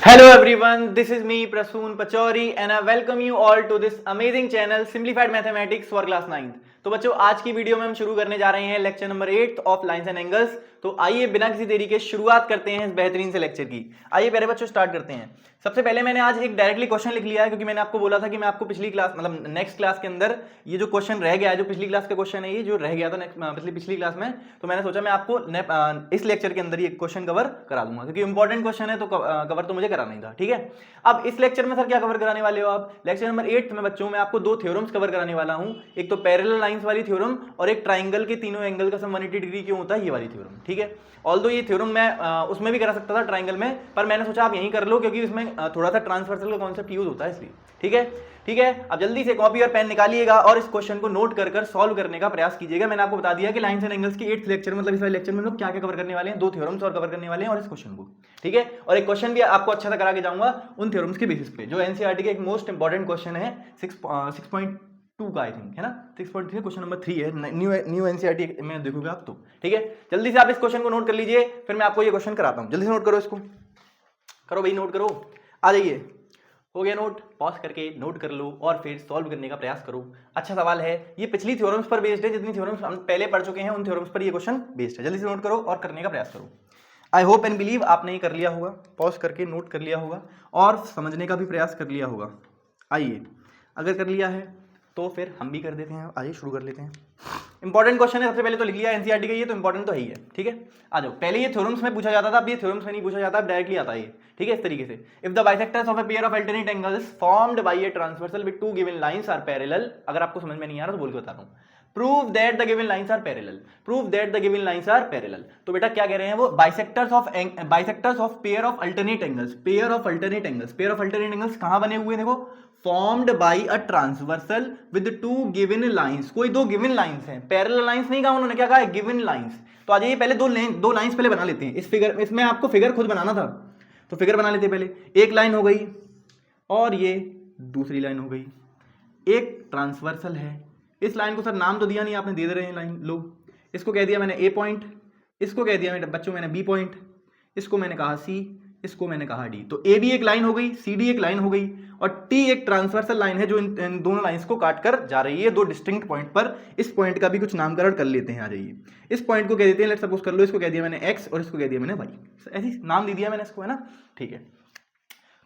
Hello everyone, this is me Prasoon Pachori and I welcome you all to this amazing channel Simplified Mathematics for Class 9th। तो बच्चों आज की video में हम शुरू करने जा रहे हैं lecture number 8 of lines and angles. तो आइए बिना किसी देरी के शुरुआत करते हैं इस बेहतरीन से लेक्चर की। आइए प्यारे बच्चों स्टार्ट करते हैं। सबसे पहले मैंने आज एक डायरेक्टली क्वेश्चन लिख लिया है क्योंकि मैंने आपको बोला था कि मैं आपको पिछली क्लास मतलब नेक्स्ट क्लास के अंदर ये जो क्वेश्चन रह गया है, जो पिछली क्लास का क्वेश्चन है, ये जो रह गया था पिछली क्लास में, तो मैंने सोचा मैं आपको इस लेक्चर के अंदर ये क्वेश्चन कवर करा दूंगा क्योंकि इंपॉर्टेंट क्वेश्चन है तो कवर तो मुझे कराना ही था। ठीक है, अब इस लेक्चर में सर क्या कवर कराने वाले हो आप? लेक्चर नंबर 8 में बच्चों मैं आपको दो थ्योरम्स कवर कराने वाला हूं, एक तो पैरेलल लाइंस वाली थ्योरम और एक ट्राइंगल के तीनों एंगल का सम 180 डिग्री क्यों होता है ये वाली थ्योरम। ठीक है, ऑल्दो ये थ्योरम मैं उसमें भी करा सकता था ट्राइंगल में, पर मैंने सोचा आप यहीं कर लो क्योंकि इसमें थोड़ा सा ट्रांसवर्सल का कॉन्सेप्ट यूज होता है इसलिए। ठीक है, ठीक है, अब जल्दी से कॉपी और पेन निकालिएगा और इस क्वेश्चन को नोट कर कर सॉल्व करने का प्रयास कीजिएगा। मैंने आपको बता दिया कि लाइंस एंड एंगल्स की 8th लेक्चर मतलब इस वाले लेक्चर में हम लोग क्या क्या कवर करने वाले हैं, दो थ्योरम्स और कवर करने वाले हैं और इस क्वेश्चन को। ठीक है, और एक क्वेश्चन भी आपको अच्छा सा करा के जाऊंगा उन थ्योरम्स के बेसिस पे जो एनसीईआरटी का एक मोस्ट इंपॉर्टेंट क्वेश्चन है 6.2 का आई थिंक है ना, 6.3 क्वेश्चन नंबर 3 है न्यू एनसीईआरटी में देखोगे आप तो। ठीक है, जल्दी से आप इस क्वेश्चन को नोट कर लीजिए, फिर मैं आपको ये क्वेश्चन कराता हूं। जल्दी से नोट करो, इसको करो भाई, नोट करो, आ जाइए। हो गया नोट? पॉज करके नोट कर लो और फिर सॉल्व करने का प्रयास करो। अच्छा सवाल है, ये पिछली थ्योरम्स पर बेस्ड है, जितनी थ्योरम्स हम पहले पढ़ चुके हैं उन थ्योरम्स पर ये क्वेश्चन बेस्ड है। जल्दी से नोट करो और करने का प्रयास करो। आई होप एंड बिलीव आपने ये कर लिया होगा, पॉज करके नोट कर लिया होगा और समझने का भी प्रयास कर लिया होगा। आइए, अगर कर लिया है तो फिर हम भी कर देते हैं। आइए शुरू कर लेते हैं। इंपॉर्टेंट क्वेश्चन है, सबसे पहले तो लिख लिया एनसीईआरटी का, ये तो इंपॉर्टेंट तो है ही है। ठीक है, आ जाओ। पहले ये थ्योरम्स में पूछा जाता था, अब ये थ्योरम्स में नहीं पूछा जाता, अब डायरेक्टली आता है ये। ठीक है, इस तरीके से if the bisectors of a pair of alternate angles formed by a transversal with two given lines are parallel. अगर आपको समझ में नहीं आ रहा तो बोल के बता रहा हूं। Prove that the given lines are parallel, prove that the given lines are parallel. तो बेटा क्या कह रहे हैं वो? Bisectors of pair of alternate angles, pair of alternate angles, pair of alternate angles कहां बने हुए हैं? देखो, formed by a transversal with two given lines. कोई दो गिवन लाइंस हैं, पैरेलल लाइंस नहीं कहा उन्होंने, क्या कहा है? Given lines. तो आ जाइए पहले दो लाइंस पहले बना लेते हैं। इस फिगर, इसमें आपको फिगर खुद बनाना था तो फिगर बना लेते हैं पहले। एक लाइन हो गई और ये दूसरी लाइन हो गई, एक ट्रांसवर्सल है। इस लाइन को सर नाम तो दिया नहीं आपने, दे रहे हैं लाइन। लो, इसको कह दिया मैंने ए पॉइंट, इसको कह दिया बच्चों मैंने बी पॉइंट, इसको मैंने कहा सी, इसको मैंने कहा डी। तो ए भी एक लाइन हो गई, सी डी एक लाइन हो गई और टी एक ट्रांसवर्सल लाइन है जो इन दोनों लाइंस को काट कर जा रही है दो डिस्टिंक्ट पॉइंट पर। इस पॉइंट का भी कुछ नामकरण कर लेते हैं। आ जाइए, इस पॉइंट को कह देते हैं, लेट्स सपोज कर लो, इसको कह दिया मैंने एक्स और इसको कह दिया मैंने वाई। ऐसी नाम दे दिया मैंने इसको, है ना। ठीक है,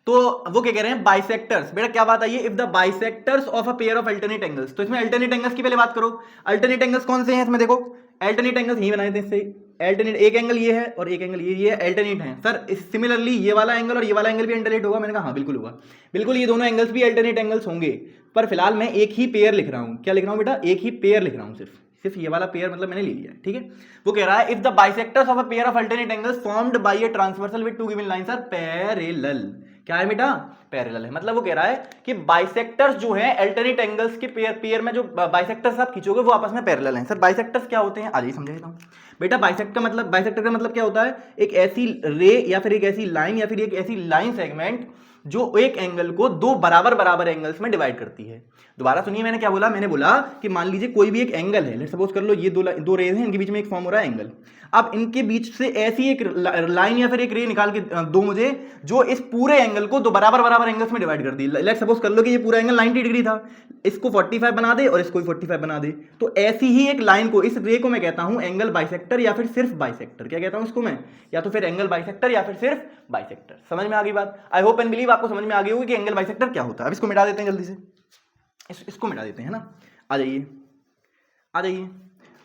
तो वो क्या कह रहे हैं? बाइसेक्टर्स। बेटा क्या बात आई है? If the bisectors of a pair of alternate angles. तो इसमें अल्टरनेट एंगल्स की पहले बात करो। अल्टरनेट एंगल्स कौन से हैं इसमें? देखो, अल्टरनेट एंगल्स यही बनाए थे इससे। अल्टरनेट एक एंगल ये है और एक एंगल ये अल्टरनेट है सर। सिमिलरली ये वाला एंगल और ये वाला एंगल भी अल्टरनेट होगा। मैंने कहा हाँ बिल्कुल होगा, बिल्कुल ये दोनों एंगल्स भी अल्टरनेट एंगल्स होंगे, पर फिलहाल मैं एक ही पेयर लिख रहा हूं। क्या लिख रहा हूं बेटा? एक ही पेयर लिख रहा हूं, सिर्फ ये वाला पेयर मतलब मैंने ले लिया है। ठीक है, वो कह रहा है if the bisectors of a pair of alternate angles formed by a transversal with two given lines are parallel. क्या है बेटा? पैरेलल है। मतलब वो कह रहा है कि बाइसेक्टर्स जो है अल्टरनेट एंगल्स के पेयर में जो बाइसेक्टर्स आप खींचोगे वो आपस में पैरेलल हैं। सर बाइसेक्टर्स क्या होते हैं? आइए समझा देता हूं बेटा। बाइसेक्टर का मतलब क्या होता है? एक ऐसी रे या फिर एक ऐसी लाइन या फिर एक ऐसी लाइन सेगमेंट जो एक एंगल को दो बराबर एंगल्स में डिवाइड करती है। दोबारा सुनिए, मैंने क्या बोला? मैंने बोला कि मान लीजिए कोई भी एक एंगल है, लेट्स सपोज कर लो ये दो रेज हैं, इनके बीच में एक फॉर्म हो रहा है एंगल। अब इनके बीच से ऐसी एक लाइन या फिर एक रे निकाल के दो मुझे जो इस पूरे एंगल को दो बराबर एंगल्स में डिवाइड कर दी। लेट्स सपोज कर लो कि ये पूरा एंगल 90 डिग्री था, इसको 45 बना दे और इसको भी 45 बना दे। तो ऐसी ही एक लाइन को, इस रे को मैं कहता हूं एंगल बाइसेक्टर या फिर सिर्फ बाइसेक्टर। क्या कहता हूं इसको मैं? या तो फिर एंगल बाइसेक्टर या फिर सिर्फ बाइसेक्टर। समझ में आ गई बात? आई होप एंड बिलीव आपको समझ में आ गई होगी कि एंगल बाइसेक्टर क्या होता है। अब इसको मिटा देते हैं जल्दी से, इसको मिटा देते हैं, है ना। आ जाइए, आ जाइए,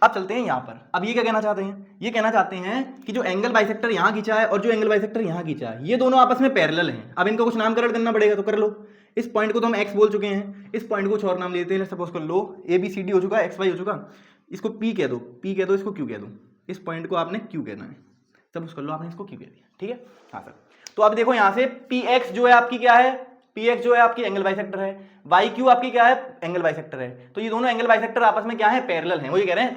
अब चलते हैं यहां पर। अब ये क्या कहना चाहते हैं? ये कहना चाहते हैं कि जो एंगल बाइसेक्टर यहां खींचा है और जो एंगल बाइसेक्टर यहां खींचा है, ये दोनों आपस में पैरेलल हैं। अब इनका कुछ नामकरण करना पड़ेगा, तो कर लो। इस पॉइंट को तो हम एक्स बोल चुके हैं, इस पॉइंट को कुछ और नाम देते हैं। सपोज कर लो ए बी सी डी हो चुका, एक्स वाई हो चुका, इसको पी कह दो, इसको क्यू कह दो। इस पॉइंट को आपने क्यू कहना है। सपोज कर लो आपने इसको क्यू कह दिया। ठीक है, हाँ सर। तो अब देखो यहां से पी एक्स जो है आपकी क्या है? पी एक्स जो है आपकी एंगल बाइसेक्टर है, वाई क्यू आपकी क्या है? एंगल बाइसेक्टर है। तो ये दोनों एंगल बाइसेक्टर आपस में क्या है? पैरेलल हैं। वो ये कह रहे हैं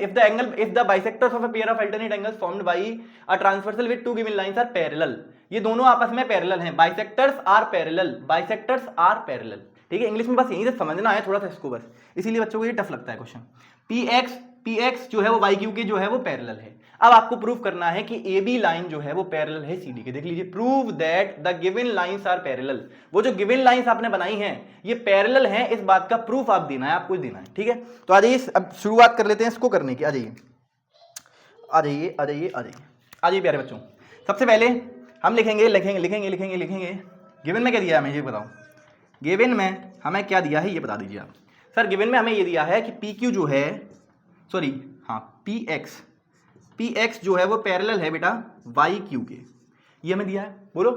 if the bisectors of a pair of alternate angles formed by a transversal with two given lines are parallel. ये दोनों आपस में पैरेलल हैं। Bisectors are parallel, bisectors are parallel. ठीक है, इंग्लिश में बस यहीं से समझना है थोड़ा सा इसको, बस इसीलिए बच्चों को ये टफ लगता है क्वेश्चन। पी एक्स जो है वो वाई क्यू के जो है वो पैरेलल है। अब आपको प्रूव करना है कि ए बी लाइन जो है वो पैरेलल है सी डी के। देख लीजिए, prove that the given lines are parallel. वो जो गिवन लाइंस आपने बनाई हैं ये पैरेलल हैं, इस बात का प्रूफ आप देना है, आपको देना है। ठीक है, तो आ जाइए, अब शुरुआत कर लेते हैं इसको करने की। आ जाइए आ जाइए आ जाइए आ जाइए आ जाइए प्यारे बच्चों। सबसे पहले हम लिखेंगे लिखेंगे लिखेंगे लिखेंगे लिखेंगे गिवन में क्या दिया है हमें ये बताओ। गिवन में हमें क्या दिया है ये बता दीजिए आप। सर गिवन में हमें ये दिया है कि पी क्यू जो है, सॉरी हाँ पी एक्स जो है वो पैरेलल है बेटा वाई क्यू के, ये हमें दिया है। बोलो,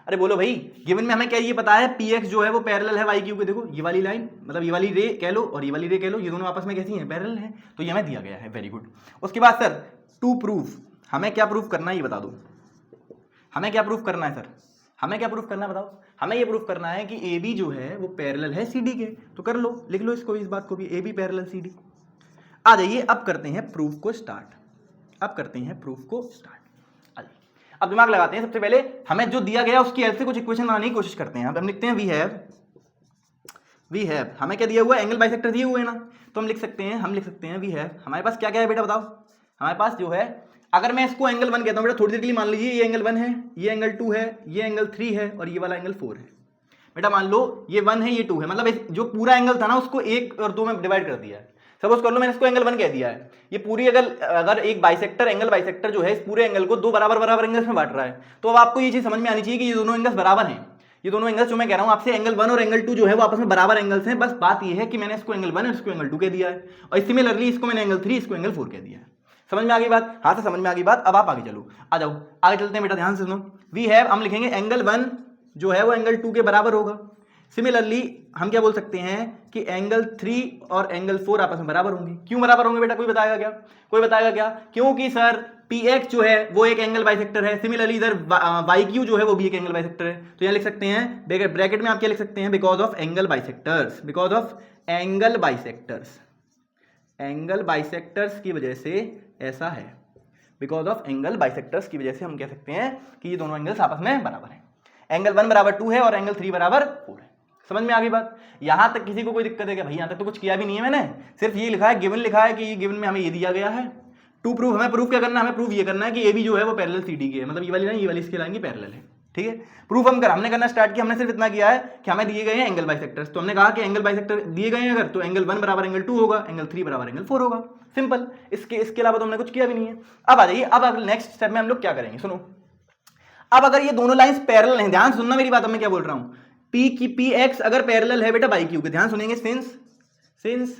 अरे बोलो भाई, गिवन में हमें क्या ये पता है, पी एक्स जो है वो पैरेलल है वाई क्यू के। देखो ये वाली लाइन, मतलब ये वाली रे कह लो और ये वाली रे कह लो, ये दोनों आपस में कैसी हैं, पैरेलल हैं, तो ये हमें दिया गया है। Very good. उसके बाद सर टू प्रूफ, हमें क्या प्रूफ करना है ये बता दो। हमें क्या प्रूफ करना है सर, हमें क्या प्रूफ करना है बताओ। हमें ये प्रूफ करना है कि ए बी जो है वो पैरेलल है सी डी के। तो कर लो, लिख लो इसको, इस बात को भी, A B parallel C D. आ जाइए, अब करते हैं प्रूफ को स्टार्ट। अब करते हैं प्रूफ को स्टार्ट। अब दिमाग लगाते हैं। सबसे पहले हमें जो दिया गया उसकी हेल्प से कुछ इक्वेशन बनाने की कोशिश करते हैं। अब हम लिखते हैं वी हैव, हमें क्या दिया हुआ है, एंगल बाइसेक्टर दिए हुए हैं ना, तो हम लिख सकते हैं वी हैव। हमारे पास क्या क्या है बेटा बताओ। हमारे पास जो है, अगर मैं इसको एंगल 1 कहता हूं बेटा, थोड़ी देर के लिए मान लीजिए ये एंगल 1 है, ये एंगल 2 है, ये एंगल 3 है और ये वाला एंगल 4 है। बेटा मान लो ये 1 है, ये 2 है, मतलब जो पूरा एंगल था ना उसको 1 और 2 में डिवाइड कर दिया है। सपोज कर लो मैंने इसको एंगल 1 कह दिया है। ये पूरी अगर एक बाइसेक्टर, एंगल बाइसेक्टर जो है इस पूरे एंगल को 2 बराबर एंगल्स में बांट रहा है, तो अब आपको ये चीज समझ में आनी चाहिए कि ये दोनों एंगल्स बराबर हैं। ये दोनों एंगल्स जो मैं कह रहा हूं आपसे, एंगल 1 और एंगल 2 जो है वो आपस में बराबर एंगल्स हैं। बस बात ये है कि मैंने इसको एंगल 1 और इसको एंगल 2 कह दिया है, और सिमिलरली इसको मैंने एंगल 3, इसको एंगल 4 कह दिया है। समझ में आ गई बात? हाँ, तो समझ में आ गई बात। अब आप आगे चलो, आ जाओ आगे चलते हैं बेटा, ध्यान से सुनो। वी हैव, हम लिखेंगे एंगल 1 जो है वो एंगल 2 के बराबर होगा। सिमिलरली हम क्या बोल सकते हैं कि एंगल 3 और एंगल 4 आपस में बराबर होंगे। क्यों बराबर होंगे बेटा, कोई बताएगा क्या? कोई बताएगा क्या? क्योंकि सर पी एक्स जो है वो एक एंगल बाइसेक्टर है। सिमिलरली इधर वाई क्यू जो है वो भी एक एंगल बाइसेक्टर है। तो यहां लिख सकते हैं ब्रैकेट में आप क्या लिख सकते हैं, because of angle bisectors, because of angle bisectors, angle bisectors की वजह से ऐसा है। बिकॉज ऑफ एंगल बाइसेक्टर्स की वजह से हम कह सकते हैं कि ये दोनों एंगल्स आपस में बराबर हैं। एंगल 1 बराबर 2 है और एंगल 3 बराबर 4 है। समझ में आ गई बात? यहां तक किसी को कोई दिक्कत है क्या? भाई यहां तक तो कुछ किया भी नहीं है मैंने, सिर्फ ये लिखा है, गिवन लिखा है कि गिवन में हमें ये दिया गया है। टू प्रूफ, हमें प्रूफ क्या करना है, हमें प्रूफ ये करना है कि ए बी जो है वो पैरेलल सी डी के है, मतलब ये वाली लाइन ये वाली इसकी लाइन की पैरेलल है। ठीक है, प्रूफ हमने करना स्टार्ट किया। हमने सिर्फ इतना किया है कि हमें दिए गए हैं एंगल बाइसेक्टर्स, तो हमने कहा कि एंगल बाइसेक्टर दिए गए हैं अगर, तो एंगल 1 बराबर एंगल 2 होगा, एंगल 3 बराबर एंगल 4 होगा। सिंपल, इसके अलावा तो हमने कुछ किया भी नहीं है। अब आ जाइए, अब नेक्स्ट स्टेप में हम लोग क्या करेंगे, सुनो। अब अगर ये दोनों लाइंस पैरेलल हैं, ध्यान सुनना मेरी बात, अब मैं क्या बोल रहा हूं। पी एक्स अगर पैरेलल है बेटा बाई क्यू के, ध्यान सुनेंगे, since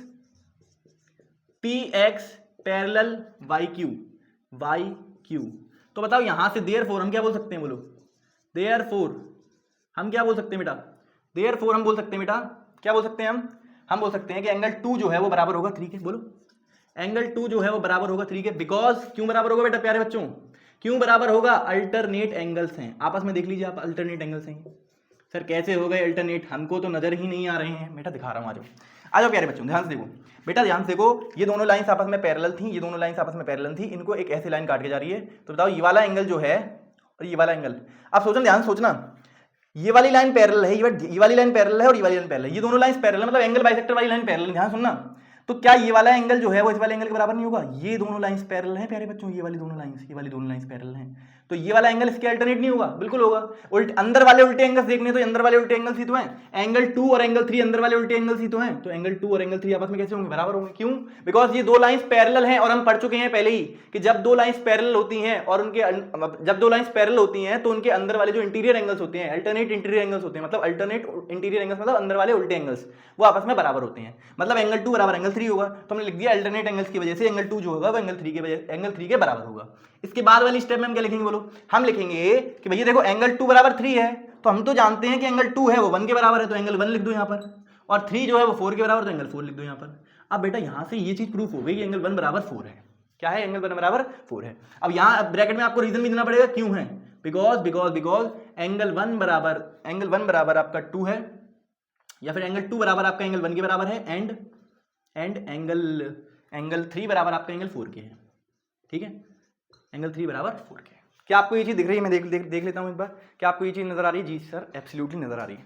P X parallel Y Q, तो बताओ यहां से देयरफॉर हम क्या बोल सकते हैं, बोलो। देयरफॉर हम क्या बोल सकते हैं बेटा, देयरफॉर हम बोल सकते हैं बेटा, क्या बोल सकते हैं हम बोल सकते हैं कि एंगल 2 जो है वो बराबर होगा 3 के। बोलो, एंगल 2 जो है वो बराबर होगा 3 के। बिकॉज क्यों बराबर होगा बेटा प्यारे बच्चों, क्यों बराबर होगा, अल्टरनेट एंगल्स हैं आपस में। देख लीजिए आप, अल्टरनेट एंगल्स हैं। सर कैसे हो गए अल्टरनेट, हमको तो नजर ही नहीं आ रहे हैं। बेटा दिखा रहा हूं, आ जाओ प्यारे बच्चों, ध्यान से देखो बेटा, ध्यान से देखो। ये दोनों लाइंस आपस में पैरेलल थी, ये दोनों लाइंस आपस में पैरेलल थी, इनको एक ऐसी लाइन काट के जा रही है। तो बताओ ये वाला एंगल जो है और ये वाला एंगल, आप सोचना, ध्यान सोचना, ये वाली लाइन पैरेलल है, ये वाली लाइन पैरेलल है और ये वाली लाइन पैरेलल है, ये दोनों लाइंस पैरेलल है, मतलब एंगल बाइसेक्टर वाली लाइन पैरेलल है। ध्यान सुनना, तो क्या ये वाला एंगल जो है वो इस वाले एंगल के बराबर नहीं होगा? ये दोनों लाइंस पैरेलल हैं प्यारे बच्चों, ये वाली दोनों लाइंस पैरेलल हैं, तो ये वाला एंगल इसके अल्टरनेट नहीं होगा, बिल्कुल होगा। अंदर वाले उल्टे एंगल्स देखने, तो अंदर वाले उल्टे एंगल्स ही तो हैं। एंगल 2 और एंगल 3 अंदर वाले उल्टे एंगल्स ही तो हैं, तो एंगल 2 और एंगल 3 आपस में कैसे होंगे, बराबर होंगे। क्यों? बिकॉज ये दो लाइंस पैरेलल हैं, और हम पढ़ चुके हैं पहले ही कि जब दो लाइंस पैरेलल होती हैं और जब दो लाइंस पैरेलल होती हैं तो उनके अंदर वाले जो इंटीरियर एंगल्स होते हैं, अल्टरनेट इंटीरियर एंगल्स होते हैं, मतलब अल्टरनेट इंटीरियर एंगल्स मतलब अंदर वाले उल्टे एंगल्स, वो आपस में बराबर होते हैं। मतलब एंगल 2 बराबर एंगल 3 होगा, तो हमने लिख दिया अल्टरनेट एंगल्स की वजह से एंगल 2 जो होगा वो एंगल 3 के बराबर होगा। इसके बाद वाली स्टेप में हम क्या लिखेंगे, बोलो। हम लिखेंगे कि भैया देखो एंगल 2 बराबर 3 है, तो हम तो जानते हैं कि एंगल 2 है वो 1 के बराबर है, तो एंगल 1 लिख दो यहाँ पर, और 3 जो है वो 4 के बराबर, तो एंगल 4 लिख दो यहाँ पर। अब बेटा यहां से ये चीज प्रूफ हो गई कि एंगल 1 बराबर 4 है। क्या है? एंगल 1 बराबर 4 है। अब यहाँ ब्रैकेट में आपको रीजन भी देना पड़ेगा क्यों है, बिकॉज एंगल 1 बराबर आपका 2 है, या फिर एंगल 2 बराबर आपका एंगल 1 के बराबर है, एंड एंगल 3 बराबर आपका एंगल 4 के है। ठीक है, एंगल 3 बराबर 4 के। क्या आपको ये चीज दिख रही है? मैं देख लेता हूं एक बार, क्या आपको ये चीज नजर आ रही है? जी सर, एब्सोल्युटली नजर आ रही है।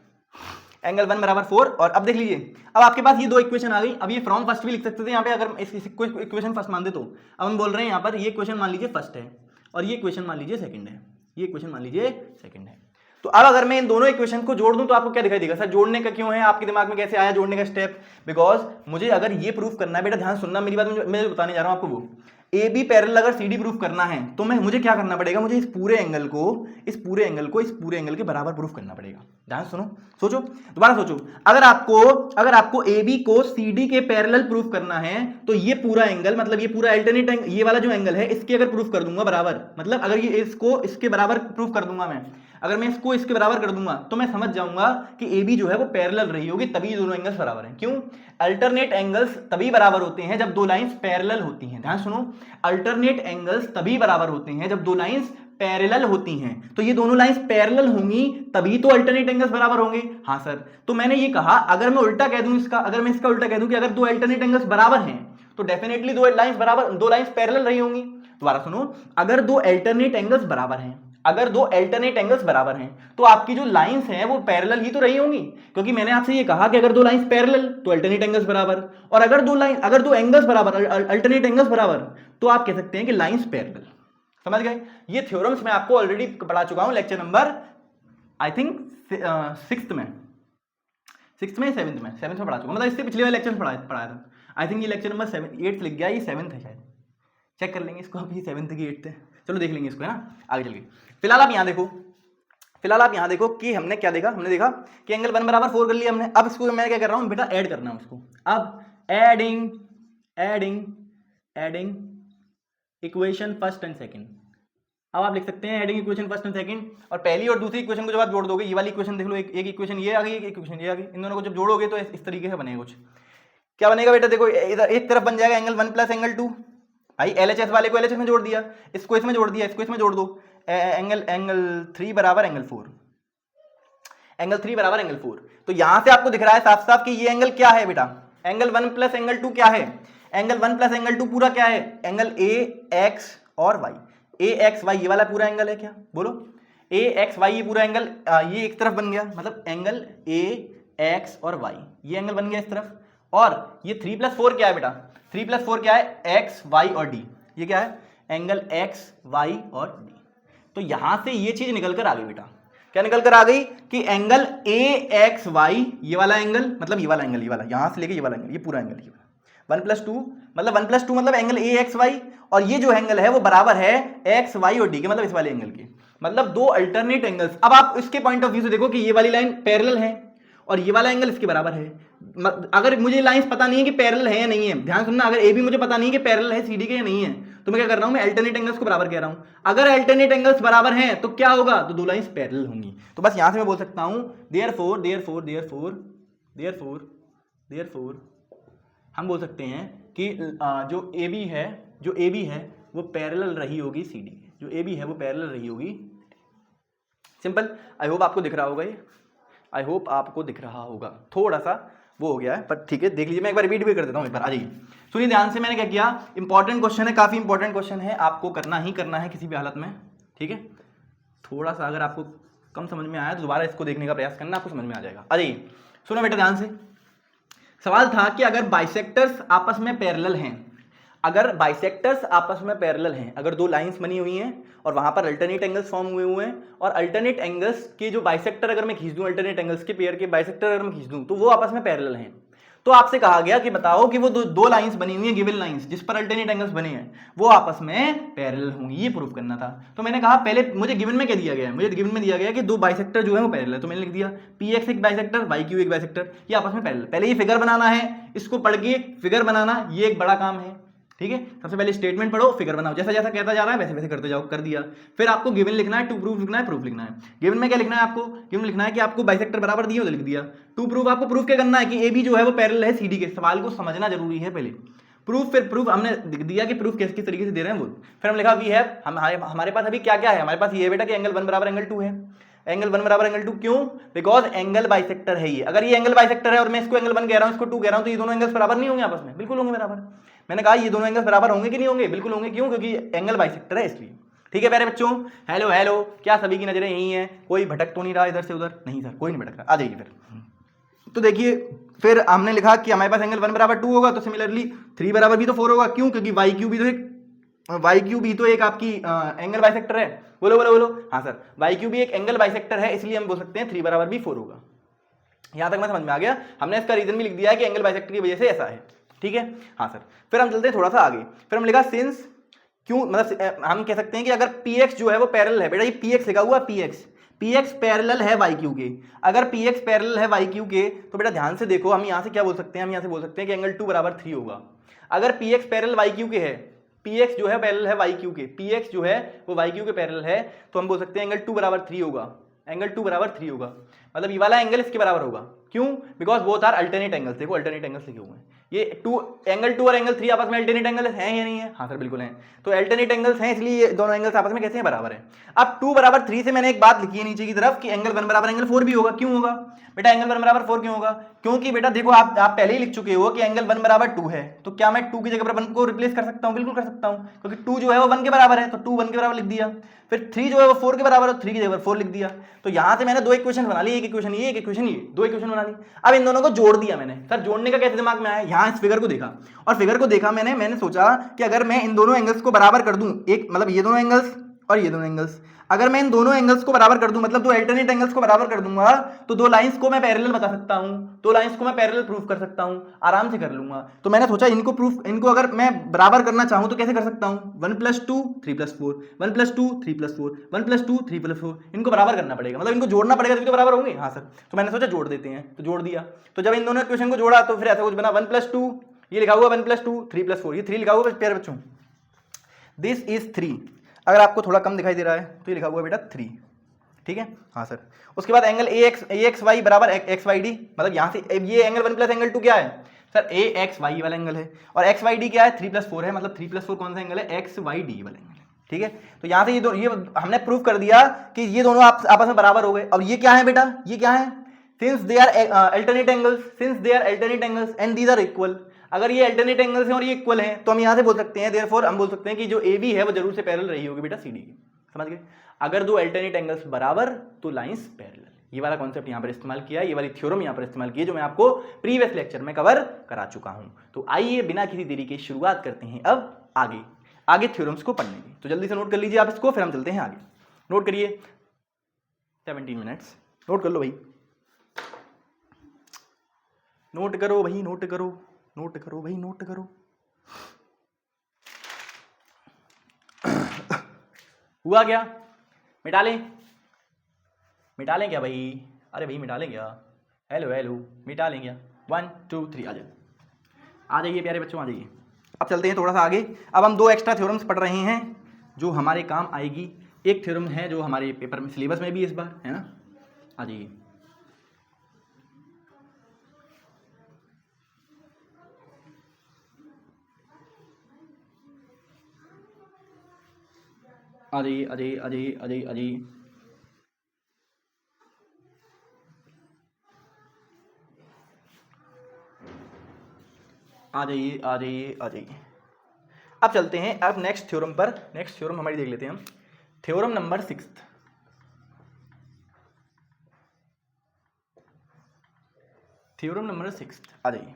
एंगल 1 बराबर 4। और अब देख लीजिए, अब आपके पास ये दो इक्वेशन आ गई। अब ये फ्रॉम फर्स्ट भी लिख सकते थे यहाँ पे, अगर इसको इक्वेशन फर्स्ट मान दे तो। अब हम बोल रहे हैं यहाँ पर ये इक्वेशन मान लीजिए फर्स्ट है और ये इक्वेशन मान लीजिए सेकंड है, ये इक्वेशन मान लीजिए सेकंड है। तो अब अगर मैं इन दोनों इक्वेशन को जोड़ दूं तो आपको क्या दिखाई देगा? सर जोड़ने का क्यों है, आपके दिमाग में कैसे आया जोड़ने का स्टेप? बिकॉज मुझे अगर ये प्रूफ करना है, बेटा ध्यान सुनना मेरी बात, मैं जो बताने जा रहा हूं आपको वो ए बी पैरेलल अगर सी डी प्रूफ करना है तो मुझे क्या करना पड़ेगा? मुझे इस पूरे एंगल को इस पूरे एंगल के बराबर प्रूफ करना पड़ेगा। ध्यान सुनो, सोचो, दोबारा सोचो। अगर आपको ए बी को सी डी के पैरेलल प्रूफ करना है तो ये पूरा एंगल, मतलब ये पूरा अल्टरनेट एंगल, ये वाला जो एंगल है इसके अगर प्रूफ कर दूंगा बराबर, मतलब अगर ये इसको इसके बराबर प्रूफ कर दूंगा मैं, अगर मैं इसको इसके बराबर कर दूंगा तो मैं समझ जाऊंगा कि ए बी जो है वो पैरेलल रही होगी, तभी ये दोनों एंगल्स बराबर हैं। क्यों? अल्टरनेट एंगल्स तभी बराबर होते हैं जब दो लाइंस पैरेलल होती हैं। ध्यान सुनो, अल्टरनेट एंगल्स तभी बराबर होते हैं जब दो लाइंस पैरेलल होती हैं। तो ये दोनों लाइंस पैरेलल होंगी तभी तो अल्टरनेट एंगल्स बराबर होंगे। हाँ सर, तो मैंने ये कहा, अगर मैं उल्टा कह दूं इसका, अगर मैं इसका उल्टा कह दूं कि अगर दो अल्टरनेट एंगल्स बराबर हैं तो डेफिनेटली दो लाइंस पैरेलल रही होंगी। दोबारा सुनो, अगर दो अल्टरनेट एंगल्स बराबर हैं, अगर दो अल्टरनेट एंगल्स बराबर हैं तो आपकी जो लाइंस हैं वो पैरेलल ही तो रही होंगी, क्योंकि मैंने आपसे ये कहा कि अगर दो लाइंस पैरेलल तो अल्टरनेट एंगल्स बराबर, और अगर दो एंगल्स बराबर, अल्टरनेट एंगल्स बराबर, तो आप कह सकते हैं कि लाइंस पैरेलल। समझ गए? ये थ्योरम्स मैं आपको ऑलरेडी पढ़ा चुका हूं lecture number I think sixth में सेवंथ में पढ़ा चुका, मतलब इससे पिछले वाले लेक्चर पढ़ाया था। आई थिंक ये लेक्चर नंबर 8 लिख गया, ये 7th है शायद, चेक कर लेंगे इसको। आप ये 7th की 8th है, चलो देख लेंगे इसको, है ना, आगे चल के। फिलहाल आप यहाँ देखो कि हमने क्या देखा, हमने देखा कि एंगल 1 बराबर 4 कर लिया हमने। अब इसको मैं क्या कर रहा हूँ बेटा, ऐड करना है उसको। अब adding equation first and second. अब आप लिख सकते हैं adding equation first and second, और पहली और दूसरी इक्वेशन को जब आप जोड़ दोगे, ये वाली इक्वेशन देख लो, एक इक्वेशन ये आ गई, एक इक्वेशन ये आ गई, इन दोनों को जब जोड़ोगे तो इस तरीके से बनेगा कुछ। क्या बनेगा बेटा? देखो, इधर एक तरफ बन जाएगा एंगल 1 प्लस एंगल 2। भाई LHS वाले को LHS में जोड़ दिया, इसको इसमें जोड़ दिया, इसको इसमें जोड़ दो। एंगल 3 बराबर एंगल 4, एंगल 3 बराबर एंगल 4। तो यहां से आपको दिख रहा है साफ साफ कि ये एंगल क्या है बेटा? एंगल 1 प्लस एंगल 2 क्या है? एंगल 1 प्लस एंगल 2 पूरा क्या है? एंगल AX और Y। AXY ये वाला पूरा एंगल है क्या? बोलो, AXY ये पूरा एंगल, ये एक तरफ बन गया, मतलब एंगल AX और Y, ये एंगल बन गया इस तरफ। और ये 3 प्लस 4 क्या है बेटा? 3 प्लस 4 क्या है? X, Y और D। ये क्या है? एंगल X, Y और D। तो यहां से ये चीज निकल कर आ गई बेटा, क्या निकल कर आ गई कि एंगल AXY ये वाला एंगल, मतलब ये वाला एंगल, ये वाला यहां से लेके ये वाला एंगल, ये पूरा एंगल, ये 1 प्लस 2 मतलब एंगल AXY, और ये जो एंगल है वो बराबर है XY और D के, मतलब इस वाले एंगल के, मतलब दो अल्टरनेट एंगल्स। अब आप इसके पॉइंट ऑफ व्यू से देखो कि ये वाली लाइन पैरेलल है और ये वाला एंगल इसके बराबर है। अगर मुझे लाइंस पता नहीं है कि पैरेलल है या नहीं है, ध्यान सुनना, अगर ए बी मुझे पता नहीं है कि पैरेलल है CD के या नहीं है, तो मैं क्या कर रहा हूं, मैं अल्टरनेट एंगल्स को बराबर कह रहा हूं। अगर अल्टरनेट एंगल्स बराबर हैं तो क्या होगा? तो दो लाइंस पैरेलल होंगी। तो बस यहां से मैं बोल सकता हूं देयरफॉर हम बोल सकते हैं कि जो ए बी है वो पैरेलल रही होगी CD के, जो ए बी है वो पैरेलल रही होगी। सिंपल। आई होप आपको दिख रहा होगा, ये आई होप आपको दिख रहा होगा, थोड़ा सा वो हो गया है पर ठीक है, देख लीजिए। मैं एक बार रिपीट भी कर देता हूँ, एक बार आ जाइए, सुनिए ध्यान से। मैंने क्या किया, इंपॉर्टेंट क्वेश्चन है, काफी इंपॉर्टेंट क्वेश्चन है, आपको करना ही करना है किसी भी हालत में, ठीक है। थोड़ा सा अगर आपको कम समझ में आया तो दोबारा इसको देखने का प्रयास करना, आपको समझ में आ जाएगा। आ जाइए, सुनो बेटा ध्यान से। सवाल था कि अगर बाइसेक्टर्स आपस में पैरेलल हैं, अगर दो लाइंस बनी हुई हैं और वहां पर अल्टरनेट एंगल्स फॉर्म हुए हैं, और अल्टरनेट एंगल्स के जो बाइसेक्टर अगर मैं खींच दूं, अल्टरनेट एंगल्स के पेयर के बाइसेक्टर अगर मैं खींच दूं तो वो आपस में पैरेलल हैं। तो आपसे कहा गया कि बताओ कि वो दो लाइंस बनी हुई हैं, गिवन लाइंस जिस पर अल्टरनेट एंगल्स बने हैं, वो आपस में पैरेलल होंगी, ये प्रूफ करना था। तो मैंने कहा पहले मुझे गिवन में क्या दिया गया है, मुझे गिवन में दिया गया है कि दो बाइसेक्टर जो है वो पैरेलल है, तो मैंने लिख दिया PX एक बाइसेक्टर, YQ एक बाइसेक्टर, ये आपस में पैरेलल। पहले ये फिगर बनाना है, इसको पढ़ के फिगर बनाना ये एक बड़ा काम है, ठीक है। सबसे पहले स्टेटमेंट पढ़ो, फिगर बनाओ, जैसा जैसा कहता जा रहा है वैसे वैसे करते जाओ, कर दिया। फिर आपको गिवन लिखना है, टू प्रूफ लिखना है, प्रूफ लिखना है। गिवन में क्या लिखना है आपको? गिवन लिखना है कि आपको बाइसेक्टर बराबर दिए, लिख दिया। टू प्रूफ आपको प्रूफ क्या करना है कि AB जो है वो पैरेलल है CD के। सवाल को समझना जरूरी है पहले। प्रूफ, फिर प्रूफ हमने लिख दिया कि प्रूफ किस तरीके से दे रहे हैं वो। फिर हम लिखा वी हैव, हमारे पास अभी क्या क्या है, हमारे पास ये है बेटा कि एंगल 1 बराबर एंगल 2 है। एंगल 1 बराबर एंगल 2 क्यों? बिकॉज एंगल बाइसेक्टर है ये। अगर ये एंगल बाइसेक्टर है और मैं इसको एंगल 1 कह रहा हूं, इसको 2 कह रहा हूं, तो ये दोनों एंगल्स बराबर नहीं होंगे आपस में? बिल्कुल होंगे बराबर। मैंने कहा ये दोनों एंगल्स बराबर होंगे कि नहीं होंगे? बिल्कुल होंगे। क्यों? क्योंकि एंगल बाइसेक्टर है इसलिए। ठीक है प्यारे बच्चों, हेलो हेलो, क्या सभी की नजरें यही हैं? कोई भटक तो नहीं रहा इधर से उधर? नहीं सर, कोई नहीं भटक रहा। आ जाइए फिर, तो देखिए फिर हमने लिखा कि हमारे पास एंगल 1 बराबर 2 होगा, तो सिमिलरली 3 बराबर भी तो 4 होगा। क्यों? क्योंकि वाई क्यू भी तो एक आपकी एंगल बाइसेक्टर है। बोलो बोलो बोलो। हाँ सर, वाई क्यू भी एक एंगल बाइसेक्टर है, इसलिए हम बोल सकते हैं 3 बराबर भी 4 होगा। यहां तक मैं समझ में आ गया। हमने इसका रीजन भी लिख दिया है कि एंगल बाइसेक्टर की वजह से ऐसा है। ठीक है। हाँ सर, फिर हम चलते हैं थोड़ा सा आगे। फिर हम लिखा सिंस, क्यों मतलब हम कह सकते हैं कि अगर px जो है वो पैरेलल है, बेटा ये px लिखा हुआ px पैरेलल है वाई क्यू के। अगर px पैरेलल है वाई क्यू के तो बेटा ध्यान से देखो, हम यहां से क्या बोल सकते हैं, हम यहां से बोल सकते हैं कि एंगल 2 बराबर 3 होगा। अगर px पैरेलल वाई क्यू के है, px जो है पैरेलल है वाई क्यू के, px जो है वो वाई क्यू के पैरेलल है, तो हम बोल सकते हैं एंगल 2 बराबर 3 होगा। एंगल 2 बराबर 3 होगा, मतलब ये वाला एंगल इसके बराबर होगा। क्यों? Because both are alternate angles. देखो अल्टरनेट एंगल्स लिखे हुए हैं, ये एंगल 2 और एंगल 3 आपस में अल्टरनेट एंगल हैं या नहीं है? हाँ सर बिल्कुल हैं। तो अल्टरनेट एंगल्स हैं, इसलिए ये दोनों एंगल्स आपस में कैसे हैं? बराबर हैं। अब 2 बराबर 3 से मैंने एक बात लिखी है नीचे की तरफ कि एंगल 1 बराबर एंगल 4 भी होगा। क्यों होगा बेटा एंगल 1 बराबर 4 क्यों होगा? क्योंकि बेटा देखो आप पहले ही लिख चुके हो कि एंगल 1 बराबर 2 है, तो क्या मैं 2 की जगह पर 1 को रिप्लेस कर सकता हूं? बिल्कुल कर सकता हूं, क्योंकि 2 जो है वो 1 के बराबर है, तो 2 1 के बराबर लिख दिया। फिर 3 जो है वो 4 के बराबर है, 3 की जगह पर 4 लिख दिया। तो यहां से मैंने दो इक्वेशन बना ली, एक इक्वेशन ये, एक इक्वेशन ये, दो इक्वेशन बना ली। अब इन दोनों को जोड़ दिया मैंने। सर जोड़ने का कैसे दिमाग में आया? यहां इस फिगर को देखा, और फिगर को देखा मैंने सोचा कि अगर मैं इन दोनों एंगल्स को बराबर कर दूं, एक मतलब ये दोनों एंगल्स और ये दोनों एंगल्स, अगर मैं इन दोनों एंगल्स को बराबर कर दूं, मतलब दो अल्टरनेट एंगल्स को बराबर कर दूंगा, तो दो लाइंस को मैं पैरेलल बता सकता हूं, दो लाइंस को मैं पैरेलल प्रूफ कर सकता हूं, आराम से कर लूंगा। तो मैंने सोचा इनको अगर मैं बराबर करना चाहूं तो कैसे कर सकता हूं? 1 + 2 3 + 4, 1 + 2 3 + 4, 1 + 2 3 + 4, इनको बराबर करना पड़ेगा, मतलब इनको जोड़ना पड़ेगा तभी तो बराबर होंगे। हाँ सर, तो मैंने सोचा जोड़ देते हैं, तो जोड़ दिया। तो जब इन दोनों इक्वेशन को जोड़ा तो फिर ऐसा कुछ बना, 1 + 2, ये लिखा हुआ 1 + 2 3 + 4, ये 3 लिखा हुआ प्यारे बच्चों, दिस इज 3। अगर आपको थोड़ा कम दिखाई दे रहा है तो ये लिखा हुआ है बेटा 3। ठीक है। हाँ सर, उसके बाद एंगल AXY बराबर XYD, मतलब यहां से ये एंगल 1 + एंगल 2 क्या है सर? AXY वाला एंगल है, और XYD क्या है? 3 + 4 है, मतलब 3 + 4 कौन सा एंगल है? XYD वाला एंगल है। ठीक है। तो यहां से ये हमने प्रूफ कर दिया कि ये दोनों आपस में बराबर हो गए। अब ये क्या है बेटा? ये क्या है? Since they are alternate angles and these are equal. अगर ये अल्टरनेट एंगल्स हैं और ये इक्वल हैं तो हम यहां से बोल सकते हैं, देयरफॉर हम बोल सकते हैं कि जो AB है वो जरूर से पैरेलल रही होगी बेटा CD की। समझ गए? अगर दो अल्टरनेट एंगल्स बराबर तो लाइंस पैरेलल। ये वाला कॉन्सेप्ट यहां पर इस्तेमाल किया, ये वाली थ्योरम यहां पर इस्तेमाल की जो मैं आपको प्रीवियस लेक्चर में कवर करा चुका हूं। तो आइए बिना किसी देरी के शुरुआत करते हैं अब आगे थ्योरम्स को पढ़ने की। तो जल्दी से नोट कर लीजिए आप इसको, फिर हम चलते हैं आगे। नोट करिए, 17 मिनट्स नोट कर लो भाई, नोट करो भाई, नोट करो भाई, नोट करो। हुआ क्या? मिटा लें क्या भाई? अरे भाई मिटा लें क्या? हेलो मिटा लें क्या? 1 2 3 आ जाइए प्यारे बच्चों, आ जाइए। अब चलते हैं थोड़ा सा आगे। अब हम दो एक्स्ट्रा थ्योरम्स पढ़ रहे हैं जो हमारे काम आएगी। एक थ्योरम है जो हमारे पेपर में सिलेबस में भी इस बार है ना, आ जाइए। आ जाइए। अब चलते हैं अब नेक्स्ट थ्योरम पर। नेक्स्ट थ्योरम हमारी देख लेते हैं हम, थ्योरम नंबर 6। थ्योरम नंबर 6 आ जाइए।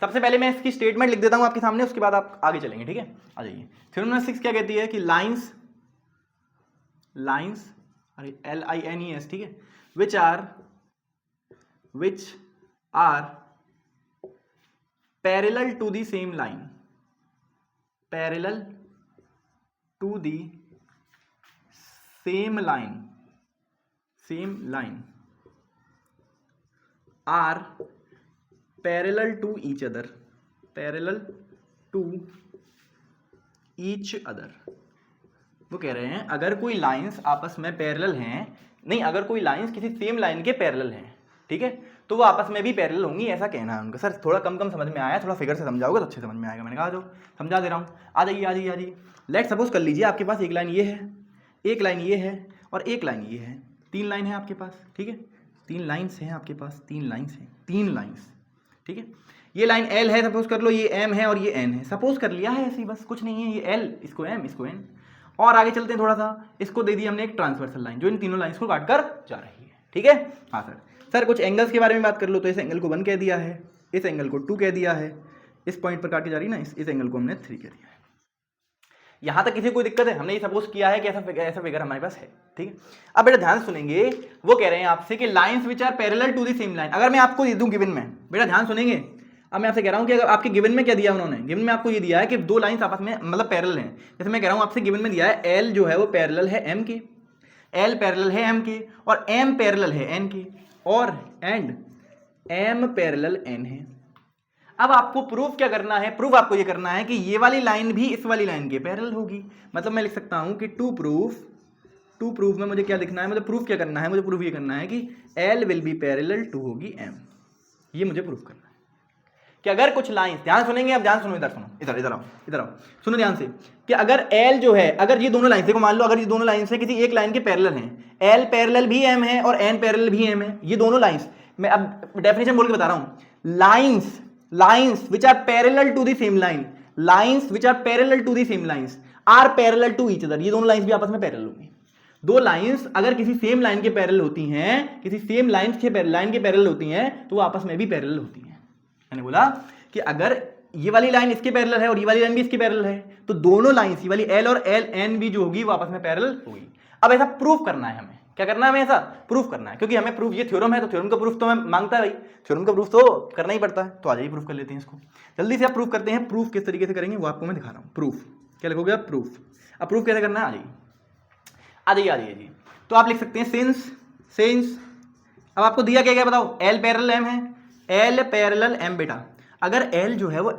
सबसे पहले मैं इसकी स्टेटमेंट लिख देता हूं आपके सामने, उसके बाद आप आगे चलेंगे। ठीक है, आ जाइए। थ्योरम नंबर 6 क्या कहती है कि लाइंस अरे LINES, ठीक है, which are parallel to the same line are parallel to each other. वो कह रहे हैं अगर कोई लाइंस आपस में पैरेलल हैं, नहीं अगर कोई लाइंस किसी सेम लाइन के पैरेलल हैं, ठीक है, तो वो आपस में भी पैरेलल होंगी, ऐसा कहना है उनका। सर थोड़ा कम समझ में आया, थोड़ा फिगर से समझाओगे तो अच्छे समझ में आएगा। मैंने कहा जो समझा दे रहा हूँ, आ जाइए। लेट सपोज कर लीजिए आपके पास एक लाइन ये है, एक लाइन ये है और एक लाइन ये है। 3 लाइन है आपके पास, ठीक है, 3 लाइन्स हैं आपके पास, 3 लाइन्स, ठीक है। ये लाइन L है सपोज कर लो, ये M है और ये N है, सपोज कर लिया है ऐसे ही, बस कुछ नहीं है। ये L, इसको M, इसको N। और आगे चलते हैं थोड़ा सा, इसको दे दी हमने एक ट्रांसवर्सल लाइन जो इन तीनों लाइंस को काट कर जा रही है, ठीक है। हाँ सर कुछ एंगल्स के बारे में बात कर लो, तो इस एंगल को 1 कह दिया है, इस एंगल को 2 कह दिया है, इस पॉइंट पर काट के जा रही ना, इस एंगल को हमने 3 कह दिया है। यहां तक किसी को कोई दिक्कत है? हमने ये सपोज किया है कि ऐसा फिगर हमारे पास है, ठीक है। अब बेटा ध्यान सुनेंगे, वो कह रहे हैं आपसे कि lines which are parallel to the same line. अगर मैं आपको ये दूं गिवन में, बेटा ध्यान सुनेंगे, अब मैं आपसे कह रहा हूं कि अगर आपके गिवन में क्या दिया उन्होंने, गिवन में आपको ये दिया है कि दो लाइंस आपस में मतलब पैरेलल हैं। जैसे मैं कह रहा हूं आपसे गिवन में दिया है एल जो है वो पैरेलल है एम के, एल पैरेलल है एम के, और एम पैरेलल है एन के, और एंड एम पैरेलल एन है। अब आपको प्रूफ क्या करना है? प्रूफ आपको ये करना है कि ये वाली लाइन भी इस वाली लाइन के पैरेलल होगी। मतलब मैं लिख सकता हूं कि टू प्रूफ में मुझे क्या लिखना है, मतलब प्रूफ क्या करना है, मुझे प्रूफ ये करना है कि L will be parallel to होगी M। ये मुझे प्रूफ करना है कि अगर कुछ लाइंस, ध्यान सुनेंगे, अब ध्यान सुनो, इधर सुनो, इधर आओ सुनो ध्यान से, कि अगर L जो है, अगर ये दोनों लाइंस, देखो मान लो अगर ये दोनों लाइंस है किसी एक लाइन के पैरेलल हैं, L पैरेलल भी M है और N पैरेलल भी M है, ये दोनों लाइंस, मैं अब डेफिनेशन बोल के बता रहा हूं, lines which are parallel to the same line, lines which are parallel to the same lines are parallel to each other। ये दोनों लाइंस भी आपस में पैरेलल होंगी। दो लाइंस अगर किसी सेम लाइन के पैरेलल होती हैं, किसी सेम लाइन के पैरेलल होती हैं, तो वो आपस में भी पैरेलल होती हैं। मैंने बोला कि अगर ये वाली लाइन इसके पैरेलल है और ये वाली लाइन भी इसके पैरेलल है, तो दोनों लाइंस, ये वाली L और N भी जो होगी वो आपस में पैरेलल होगी। अब ऐसा प्रूफ करना है हमें, क्या करना है हमें? ऐसा प्रूफ करना है, क्योंकि हमें प्रूफ, ये थ्योरम है तो थ्योरम का प्रूफ तो हमें मांगता है भाई, थ्योरम का प्रूफ तो करना ही पड़ता है। तो आ जाइए प्रूफ कर लेते हैं इसको, जल्दी से आप प्रूफ करते हैं। प्रूफ किस तरीके से करेंगे वो आपको मैं दिखा रहा हूँ। प्रूफ क्या लिखोगे आप? प्रूफ। अब प्रूफ कैसे करना है? आ जाइए जी। तो आप लिख सकते हैं सिंस, अब आपको दिया क्या बताओ? L पैरेलल M है, L पैरेलल M। बेटा अगर L जो है वो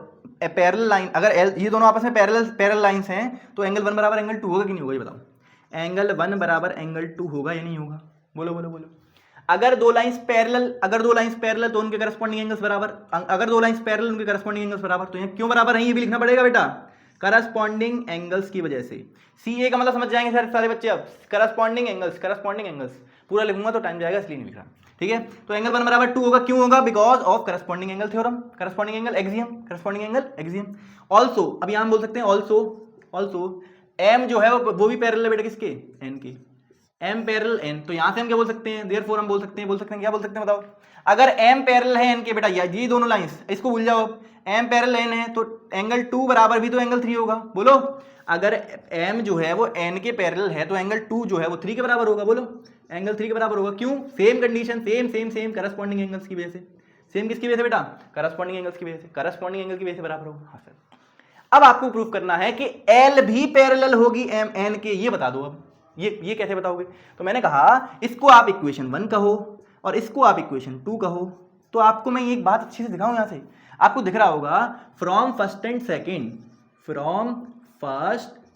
पैरेलल लाइन, अगर L ये दोनों आपस में पैरेलल लाइंस हैं, तो एंगल 1 बराबर एंगल 2 होगा कि नहीं होगा? ये बताओ। एंगल 1 बराबर एंगल 2 होगा या नहीं होगा? बोलो। अगर दो लाइंस पैरेलल तो उनके करस्पॉन्डिंग एंगल्स बराबर, अगर दो लाइंस पैरेलल उनके करस्पॉन्डिंग एंगल्स बराबर। तो यहाँ क्यों बराबर है ये भी लिखना पड़ेगा बेटा, करस्पॉन्डिंग एंगल्स की वजह से। CA का मतलब समझ जाएंगे सारे बच्चे। अब करस्पॉन्डिंग एंगल्स पूरा लिखूंगा तो टाइम जाएगा, इसलिए नहीं लिख रहा, ठीक है। तो एंगल 1 बराबर 2 होगा, क्यों होगा? Because of corresponding angle theorem, corresponding angle axiom. Also, अब यहां हम बोल सकते हैं ऑल्सो M जो है वो भी पैरेलल है बेटा किसके? N के। M पैरेलल N, तो यहां से हम क्या बोल सकते हैं? देयरफॉर हम बोल सकते हैं क्या बोल सकते हैं बताओ? अगर M पैरेलल है N के, बेटा ये दोनों लाइंस, इसको भूल जाओ, M पैरेलल N है तो एंगल 2 बराबर भी तो एंगल 3 होगा। बोलो, अगर M जो है वो N के पैरेलल है तो एंगल 2 जो है वो 3 के बराबर होगा। बोलो, एंगल 3 के बराबर होगा। क्यों? Same condition, same corresponding angles की वजह से। सेम किसकी वजह से बेटा? करस्पॉन्डिंग एंगल्स की वजह से, करस्पॉन्डिंग एंगल की वजह से बराबर होगा। हाँ सर। अब आपको प्रूफ करना है कि L भी पैरेलल होगी N के, ये बता दो। अब ये कैसे बताओगे? तो मैंने कहा इसको आप इक्वेशन 1 कहो और इसको आप इक्वेशन 2 कहो। तो आपको मैं एक बात अच्छे से दिखाऊं, यहां से आपको दिख रहा होगा from first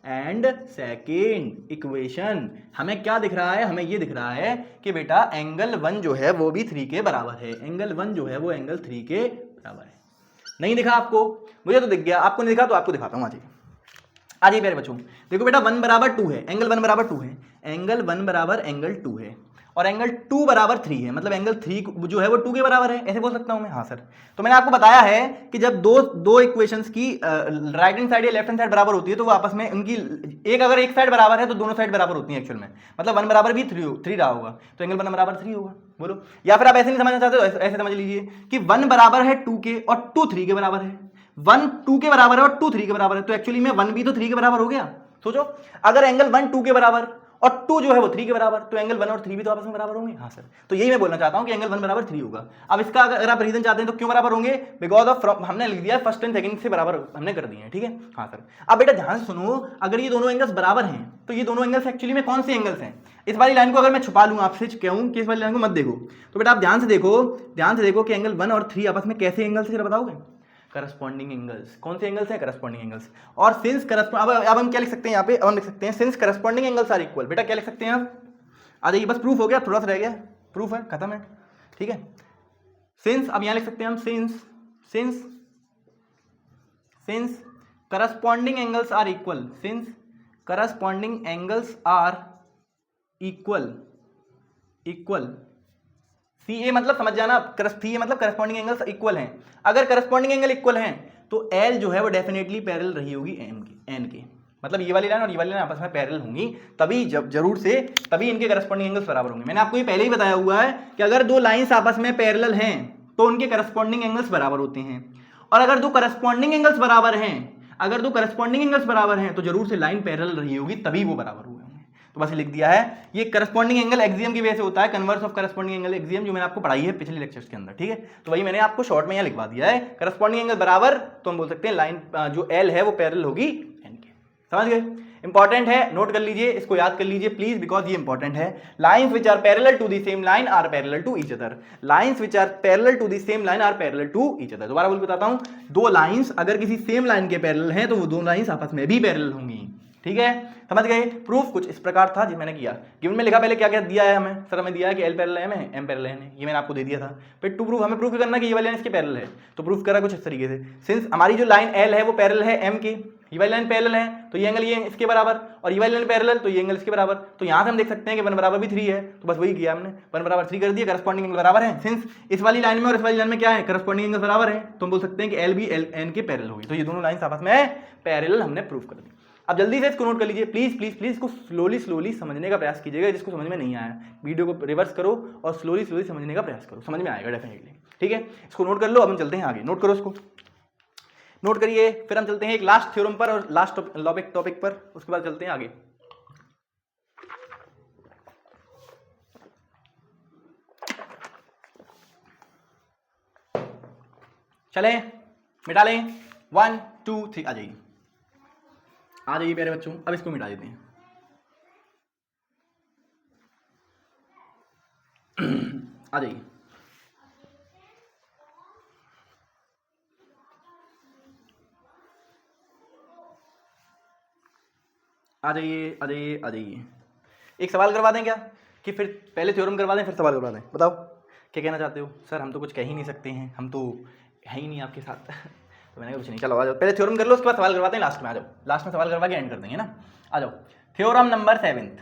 and second equation हमें क्या दिख रहा है? हमें ये दिख रहा है कि बेटा एंगल 1 जो है वो भी 3 के बराबर है, एंगल 1 जो है वो एंगल 3 के बराबर है। नहीं दिखा आपको? मुझे तो दिख गया, आपको नहीं दिखा तो आपको दिखाता हूं। आ जाइए प्यारे बच्चों, देखो बेटा 1 बराबर 2 है, एंगल 1 बराबर 2 है, एंगल 1 बराबर एंगल 2 है, और एंगल 2 बराबर 3 है, मतलब एंगल 3 जो है वो 2 के बराबर है, ऐसे बोल सकता हूं मैं? हाँ सर। तो मैंने आपको बताया है कि जब दो इक्वेशंस की राइट हैंड साइड या लेफ्ट हैंड साइड बराबर होती है तो वो आपस में उनकी अगर एक साइड बराबर है तो दोनों साइड बराबर होती है एक्चुअल में, मतलब 1 बराबर भी 3 रहा होगा, तो एंगल 1 बराबर 3 होगा। बोलो, या फिर आप ऐसे नहीं समझना चाहते हो ऐसे समझ लीजिए कि 1 बराबर है 2 के और 2 3 के बराबर है, 1 2 के बराबर है और 2 3 के बराबर है, तो एक्चुअली में 1 भी तो 3 के बराबर हो गया। सोचो, अगर एंगल 1 2 के बराबर और 2 जो है वो 3 के बराबर, तो एंगल 1 और 3 भी तो आपस में बराबर होंगे। हाँ सर। तो यही मैं बोलना चाहता हूं कि एंगल 1 बराबर 3 होगा। अब इसका अगर आप रीजन चाहते हैं तो क्यों बराबर होंगे? बिकॉज ऑफ हमने लिख दिया फर्स्ट एंड सेकंड से बराबर हमने कर दिए हैं, ठीक है। हाँ सर। अब बेटा ध्यान से सुनो, अगर ये दोनों एंगल्स बराबर हैं तो ये दोनों एंगल्स एक्चुअली में कौन से एंगल्स हैं? इस वाली लाइन को अगर मैं छुपा लूं आपसे, कहूं कि इस वाली लाइन को मत देखो, तो बेटा आप ध्यान से देखो कि एंगल 1 और 3 आपस में कैसे एंगल्स है बताओगे? Corresponding angles. कौन से एंगल्स हैं? Corresponding angles. और सिंस अब हम क्या लिख सकते हैं यहाँ पे? अब हम लिख सकते हैं since corresponding angles are equal. बेटा क्या लिख सकते हैं आप? आ जाइए, बस प्रूफ हो गया, थोड़ा सा रह गया, प्रूफ है, खत्म है, ठीक है। सिंस, अब यहां लिख सकते हैं हम since corresponding angles are equal, since corresponding angles are equal CA मतलब समझ जाना, CA मतलब करस्पॉन्डिंग एंगल्स इक्वल हैं। अगर करस्पॉन्डिंग एंगल इक्वल हैं तो L जो है वो डेफिनेटली पैरेलल रही होगी N के, मतलब ये वाली लाइन और ये वाली लाइन आपस में पैरेलल होंगी, तभी जरूर से तभी इनके करस्पॉन्डिंग एंगल्स बराबर होंगे। मैंने आपको ये पहले ही बताया हुआ है कि अगर दो लाइंस आपस में पैरेलल हैं तो उनके करस्पॉन्डिंग एंगल्स बराबर होते हैं, और अगर दो करस्पॉन्डिंग एंगल्स बराबर हैं तो जरूर से लाइन पैरेलल रही होगी, तभी वो बराबर हुए होंगे। तो बस लिख दिया है, ये करस्पॉन्डिंग एंगल एक्सियम की वजह से होता है, converse of corresponding angle axiom, जो मैंने आपको पढ़ाई है पिछले लेक्चर्स के अंदर, ठीक है। तो वही मैंने आपको शॉर्ट में यहाँ लिखवा दिया है, करस्पॉन्डिंग एंगल बराबर, तो हम बोल सकते हैं लाइन जो एल है वो पैरेलल होगी एन के। समझ गए? इंपॉर्टेंट है, नोट कर लीजिए, इसको याद कर लीजिए प्लीज, बिकॉज ये इंपॉर्टेंट है। Lines which are parallel to the same line are parallel to each other. Lines which are parallel to the same line are parallel to each other. दोबारा बोल के बताता हूं, दो लाइंस अगर किसी सेम लाइन के पैरेलल हैं तो वो दो लाइंस आपस में भी पैरेलल होंगी, ठीक है। समझ गए? प्रूफ कुछ इस प्रकार था जो मैंने किया। गिवन में लिखा पहले क्या क्या दिया है हमें, सर हमें दिया है कि एल पैरेलल एम है, एम पैरेलल एन है, ये मैंने आपको दे दिया था। फिर टू प्रूफ, हमें प्रूफ करना कि ये वाली लाइन इसके पैरेलल है, तो प्रूफ करा कुछ इस तरीके से, सिंस हमारी जो लाइन एल है वो पैरेलल है एम के, ये वाली लाइन पैरेलल है तो ये एंगल ये इसके बराबर, और ये वाली लाइन पैरेलल तो ये एंगल इसके बराबर। तो यहाँ से हम देख सकते हैं कि 1 बराबर भी 3 है, तो बस वही किया हमने, 1 बराबर 3 कर दिया, करस्पॉन्डिंग एंगल बराबर है। सिंस इस वाली लाइन में और इस वाली लाइन में क्या है, करस्पॉन्डिंग एंगल बराबर है, तो हम बोल सकते हैं कि एल भी एन के पैरेलल होगी। तो ये दोनों लाइंस आपस में पैरेलल हमने प्रूफ कर दी। अब जल्दी से इसको नोट कर लीजिए प्लीज प्लीज प्लीज, इसको स्लोली समझने का प्रयास कीजिएगा। जिसको समझ में नहीं आया वीडियो को रिवर्स करो और स्लोली समझने का प्रयास करो, समझ में आएगा डेफिनेटली, ठीक है। इसको नोट कर लो, अब हम चलते हैं आगे। नोट करो, इसको नोट करिए, फिर हम चलते हैं एक लास्ट थ्योरम पर और लास्ट टॉपिक पर, उसके बाद चलते हैं आगे। चलें, मिटा लें, 1 2 3, आ जाइए प्यारे बच्चों। अब इसको मिटा देते हैं। आ जाइए, आ जाइए। एक सवाल करवा दें क्या, कि फिर पहले थ्योरम करवा दें फिर सवाल करवा दें? बताओ क्या कहना चाहते हो? सर हम तो कुछ कह ही नहीं सकते हैं, हम तो है ही नहीं आपके साथ। तो मैंने कहा कुछ नहीं, चलो आ जाओ, पहले थ्योरम कर लो, उसके बाद सवाल करवाते हैं लास्ट में। आ जाओ, लास्ट में सवाल करवा के एंड कर देंगे ना। आ जाओ, थ्योरम नंबर 7,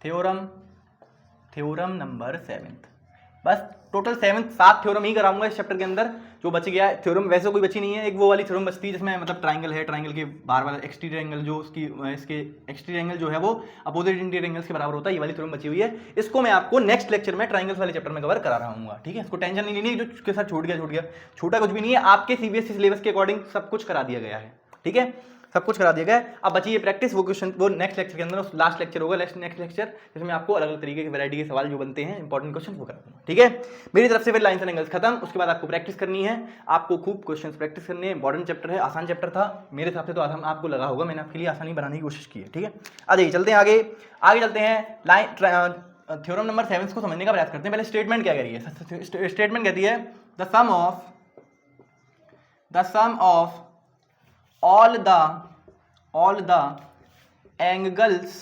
थ्योरम नंबर 7, बस टोटल 7 थ्योरम ही कराऊंगा इस चैप्टर के अंदर। जो बच गया थ्योरम वैसे कोई बची नहीं है, एक वो वाली थ्योरम बचती है जिसमें मतलब ट्राइंगल है, ट्राइंगल के बाहर वाला एक्सटीरियर एंगल जो उसकी इसके एक्सटीरियर एंगल जो है वो अपोजिट इंटीरियर एंगल्स के बराबर होता है, ये वाली थ्योरम बची हुई है। इसको मैं आपको नेक्स्ट लेक्चर में ट्राइंगल्स वाले चैप्टर में कवर करा रहा हूँ, ठीक है। इसको टेंशन नहीं लेनी, जो उसके साथ छूट गया, छूटा कुछ भी नहीं है, आपके सीबीएसई सिलेबस के अकॉर्डिंग सब कुछ करा दिया गया है, ठीक है, सब कुछ करा दिया गया है। अब बची ये प्रैक्टिस, वो क्वेश्चन वो नेक्स्ट लेक्चर के अंदर, लास्ट लेक्चर होगा, नेक्स्ट लेक्चर, जिसमें आपको अलग अलग तरीके की वैरायटी के सवाल जो बनते हैं इंपॉर्टेंट क्वेश्चन वो करा दूंगा, ठीक है। मेरी तरफ से फिर लाइंस एंड एंगल्स खत्म, उसके बाद आपको प्रैक्टिस करनी है, आपको खूब क्वेश्चंस प्रैक्टिस करने हैं। इंपॉर्टेंट चैप्टर है, आसान चैप्टर था मेरे हिसाब से, तो आसान आपको लगा होगा, मैंने आपके लिए आसानी बनाने की कोशिश की है, ठीक है। आ जाइए, चलते हैं आगे चलते हैं। लाइन थ्योरम नंबर 7 को समझने का प्रयास करते हैं। पहले स्टेटमेंट क्या कह रही है? स्टेटमेंट कहती है the sum of all the angles,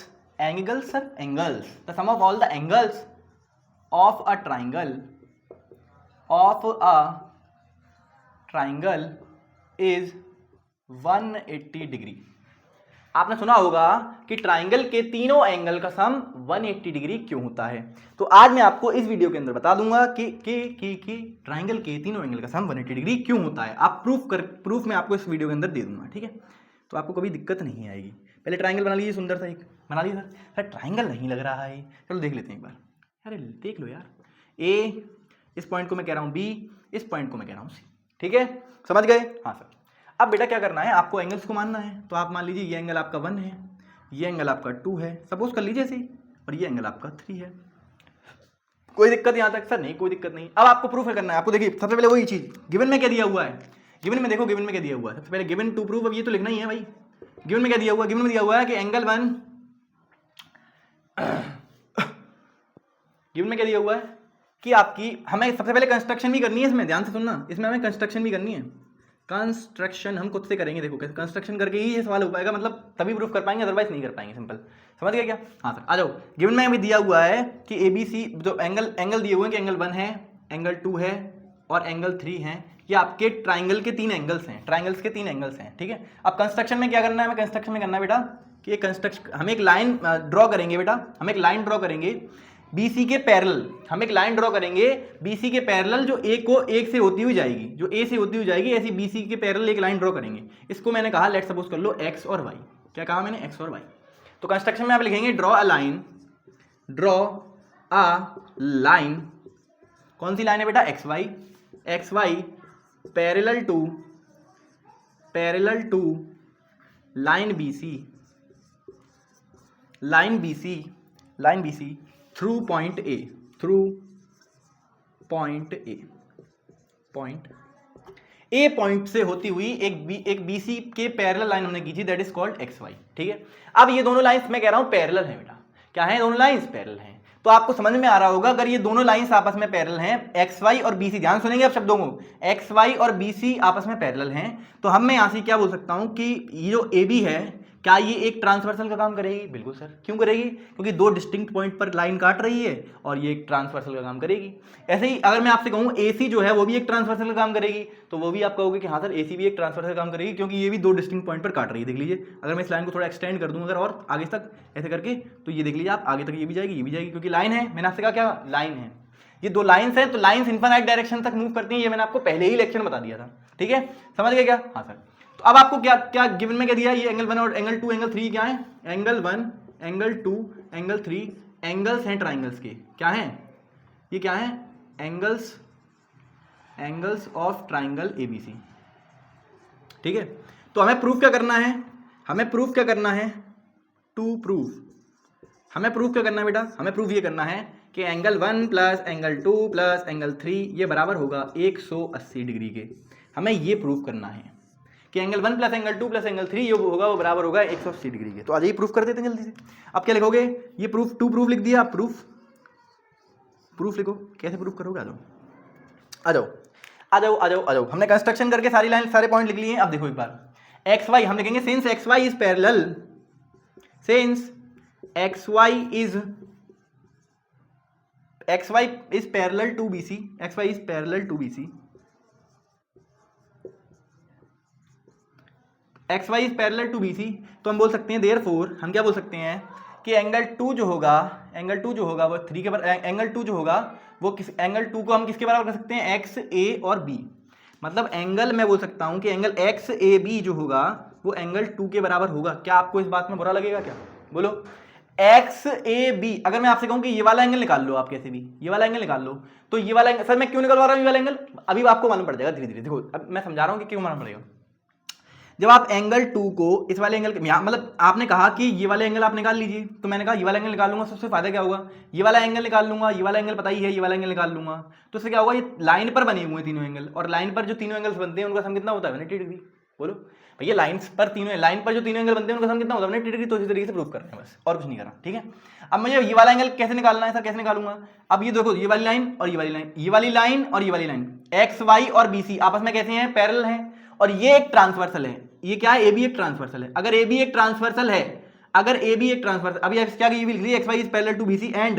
the sum of all the angles of a triangle is 180 degree. आपने सुना होगा कि ट्राइंगल के तीनों एंगल का सम 180 डिग्री क्यों होता है। तो आज मैं आपको इस वीडियो के अंदर बता दूंगा कि ट्राइंगल के तीनों एंगल का सम 180 डिग्री क्यों होता है। आप प्रूफ मैं आपको इस वीडियो के अंदर दे दूंगा, ठीक है, तो आपको कभी दिक्कत नहीं आएगी। पहले ट्राइंगल बना लीजिए, सुंदर सा एक बना लीजिए। सर ट्राइंगल नहीं लग रहा है, चलो देख लेते हैं एक बार। अरे देख लो यार, ए इस पॉइंट को मैं कह रहा हूँ बी, इस पॉइंट को मैं कह रहा हूँ सी, ठीक है, समझ गए? हाँ सर। अब बेटा क्या करना है, आपको एंगल्स को मानना है। तो आप मान लीजिए ये एंगल आपका 1 है, ये एंगल आपका 2 है, सपोज कर लीजिए ऐसे, और ये एंगल आपका 3 है। कोई दिक्कत यहाँ तक? सर नहीं कोई दिक्कत नहीं। अब आपको प्रूफ करना है। आपको देखिए सबसे पहले वही चीज गिवन में क्या दिया हुआ है, गिवन में देखो, गिवन में क्या दिया हुआ है। सबसे पहले गिवन टू प्रूफ, अब ये तो लिखना ही है भाई। गिवन में क्या दिया हुआ है? गिवन में दिया हुआ है कि एंगल 1 गिवन में क्या दिया हुआ है कि आपकी हमें सबसे पहले कंस्ट्रक्शन भी करनी है। इसमें ध्यान से सुनना, इसमें हमें कंस्ट्रक्शन भी करनी है। कंस्ट्रक्शन हम खुद से करेंगे, देखो कंस्ट्रक्शन करके ही ये सवाल हो पाएगा, मतलब तभी प्रूफ कर पाएंगे, अदरवाइज नहीं कर पाएंगे। सिंपल, समझ गया क्या? हाँ सर। आ जाओ, गिवन में अभी दिया हुआ है कि ABC जो एंगल दिए हुए हैं कि एंगल 1 है, एंगल 2 है और एंगल 3 है। ये आपके ट्राइंगल के 3 एंगल्स हैं, ट्राइंगल्स के 3 एंगल्स हैं, ठीक है। अब कंस्ट्रक्शन में क्या करना है? हमें कंस्ट्रक्शन में करना है बेटा कि हम एक लाइन ड्रॉ करेंगे बेटा, हम एक लाइन ड्रॉ करेंगे BC के पैरेलल। हम एक लाइन ड्रॉ करेंगे BC के पैरेलल, जो A को 1 से होती हुई जाएगी, जो A से होती हुई जाएगी, ऐसी BC के पैरेलल एक लाइन ड्रॉ करेंगे। इसको मैंने कहा लेट सपोज कर लो X और Y, क्या कहा मैंने, एक्स और वाई। तो कंस्ट्रक्शन में आप लिखेंगे draw a line, draw a line, कौन सी लाइन है बेटा, X Y parallel to line BC through point A point से होती हुई एक बीसी के पैरेलल लाइन हमने की थी, that is called X Y. ठीक है, अब ये दोनों लाइंस मैं कह रहा हूं पैरेलल हैं बेटा, क्या है, दोनों लाइंस पैरेलल हैं। तो आपको समझ में आ रहा होगा अगर ये दोनों लाइंस आपस में पैरेलल हैं, एक्स वाई और बीसी, ध्यान सुनेंगे आप शब्दों को, एक्स वाई और बीसी आपस में पैरेलल हैं, तो हम मैं यहां से क्या बोल सकता हूं कि ये जो ए बी है, क्या ये एक ट्रांसवर्सल का काम करेगी, बिल्कुल सर, क्यों करेगी, क्योंकि दो डिस्टिंक्ट पॉइंट पर लाइन काट रही है और ये एक ट्रांसवर्सल का काम करेगी। ऐसे ही अगर मैं आपसे कहूं एसी जो है वो भी एक ट्रांसवर्सल का काम करेगी, तो वो भी आप कहोगे कि हाँ सर एसी भी एक ट्रांसवर्सल का काम करेगी, क्योंकि ये भी दो डिस्टिंक्ट पॉइंट पर काट रही है। देख लीजिए, अगर मैं इस लाइन को थोड़ा एक्सटेंड कर दूं अगर और आगे तक ऐसे करके, तो ये देख लीजिए आप, आगे तक ये भी जाएगी क्योंकि लाइन है, मैंने आपसे कहा क्या लाइन है, ये दो लाइंस हैं, तो लाइंस इनफाइनाइट डायरेक्शन तक मूव करती हैं, ये मैंने आपको पहले ही लेक्चर में बता दिया था। ठीक है, समझ गए क्या, हाँ सर। तो अब आपको क्या क्या गिवन में क्या दिया, ये एंगल 1 और एंगल 2 एंगल 3 क्या है, एंगल 1 एंगल 2 एंगल 3 एंगल्स हैं ट्राइंगल्स के, क्या हैं ये, क्या है, एंगल्स ऑफ ट्राइंगल एबीसी। ठीक है, तो हमें प्रूफ क्या करना है, हमें प्रूफ क्या करना है बेटा, हमें प्रूफ ये करना है कि angle 1 plus angle 2 plus angle 3 ये बराबर होगा 180 डिग्री के। हमें ये प्रूफ करना है कि angle 1 plus angle 2 plus angle 3 ये होगा, वो बराबर होगा 180 डिग्री के। तो आज ये प्रूफ कर देते हैं जल्दी से। अब क्या लिखोगे, ये प्रूफ प्रूफ लिख दिया, आप प्रूफ लिखो, कैसे प्रूफ करोगे, आ जाओ। हमने कंस्ट्रक्शन करके सारी लाइन सारे पॉइंट लिख लिए हैं। अब देखो एक बार, एक्स वाई हम लिखेंगे since X Y is parallel, since X Y is parallel to BC, X Y is parallel to BC, X Y is parallel to BC, तो हम बोल सकते हैं देयरफॉर, हम क्या बोल सकते हैं कि एंगल 2 जो होगा वो 3 के बराबर, एंगल 2 जो होगा वो किस, एंगल 2 को हम किसके बराबर कर सकते हैं, एक्स ए और बी, मतलब एंगल मैं बोल सकता हूं कि एंगल एक्स ए बी जो होगा वो एंगल 2 के बराबर होगा। क्या आपको इस बात में बुरा लगेगा क्या, बोलो, एक्स ए बी। अगर मैं आपसे कहूं कि ये वाला एंगल निकाल लो, आप कैसे भी ये वाला एंगल निकाल लो, तो ये वाला एंगल, सर मैं क्यों निकलवा रहा हूं ये वाला एंगल, अभी आपको मालूम पड़ जाएगा धीरे धीरे। देखो अब मैं समझा रहा हूं कि क्यों मालूम पड़ेगा। जब आप एंगल 2 को इस वाले एंगल मतलब आपने कहा कि ये वाले एंगल आप निकाल लीजिए, तो मैंने कहा ये वाला एंगल निकाल लूंगा, सबसे फायदा क्या होगा, ये वाला एंगल निकाल लूंगा, ये वाला एंगल पता ही है, ये वाला एंगल निकाल लूंगा, तो इससे क्या होगा, ये लाइन पर बने हुए हैं तीनों एंगल, और लाइन पर जो तीनों एंगल्स बनते हैं उनका सम कितना होता है, 180 डिग्री। बोलो भैया, लाइन पर जो तीनों एंगल बनते हैं उनका सम कितना होता है, 180 डिग्री। तो इसी तरीके से प्रूफ कर रहे हैं, बस और कुछ नहीं करना। ठीक है, अब मुझे ये वाला एंगल कैसे निकालना है सर, कैसे निकालूंगा, अब ये देखो, ये वाली लाइन और ये वाली लाइन, ये वाली लाइन और ये वाली लाइन, एक्स वाई और बीसी आपस में कैसे हैं, पैरेलल हैं, और ये एक ट्रांसवर्सल है, ये क्या है, ए बी एक ट्रांसवर्सल है। अगर ए बी एक ट्रांसवर्सल है, अभी क्या लिख रही है, X Y is parallel to BC and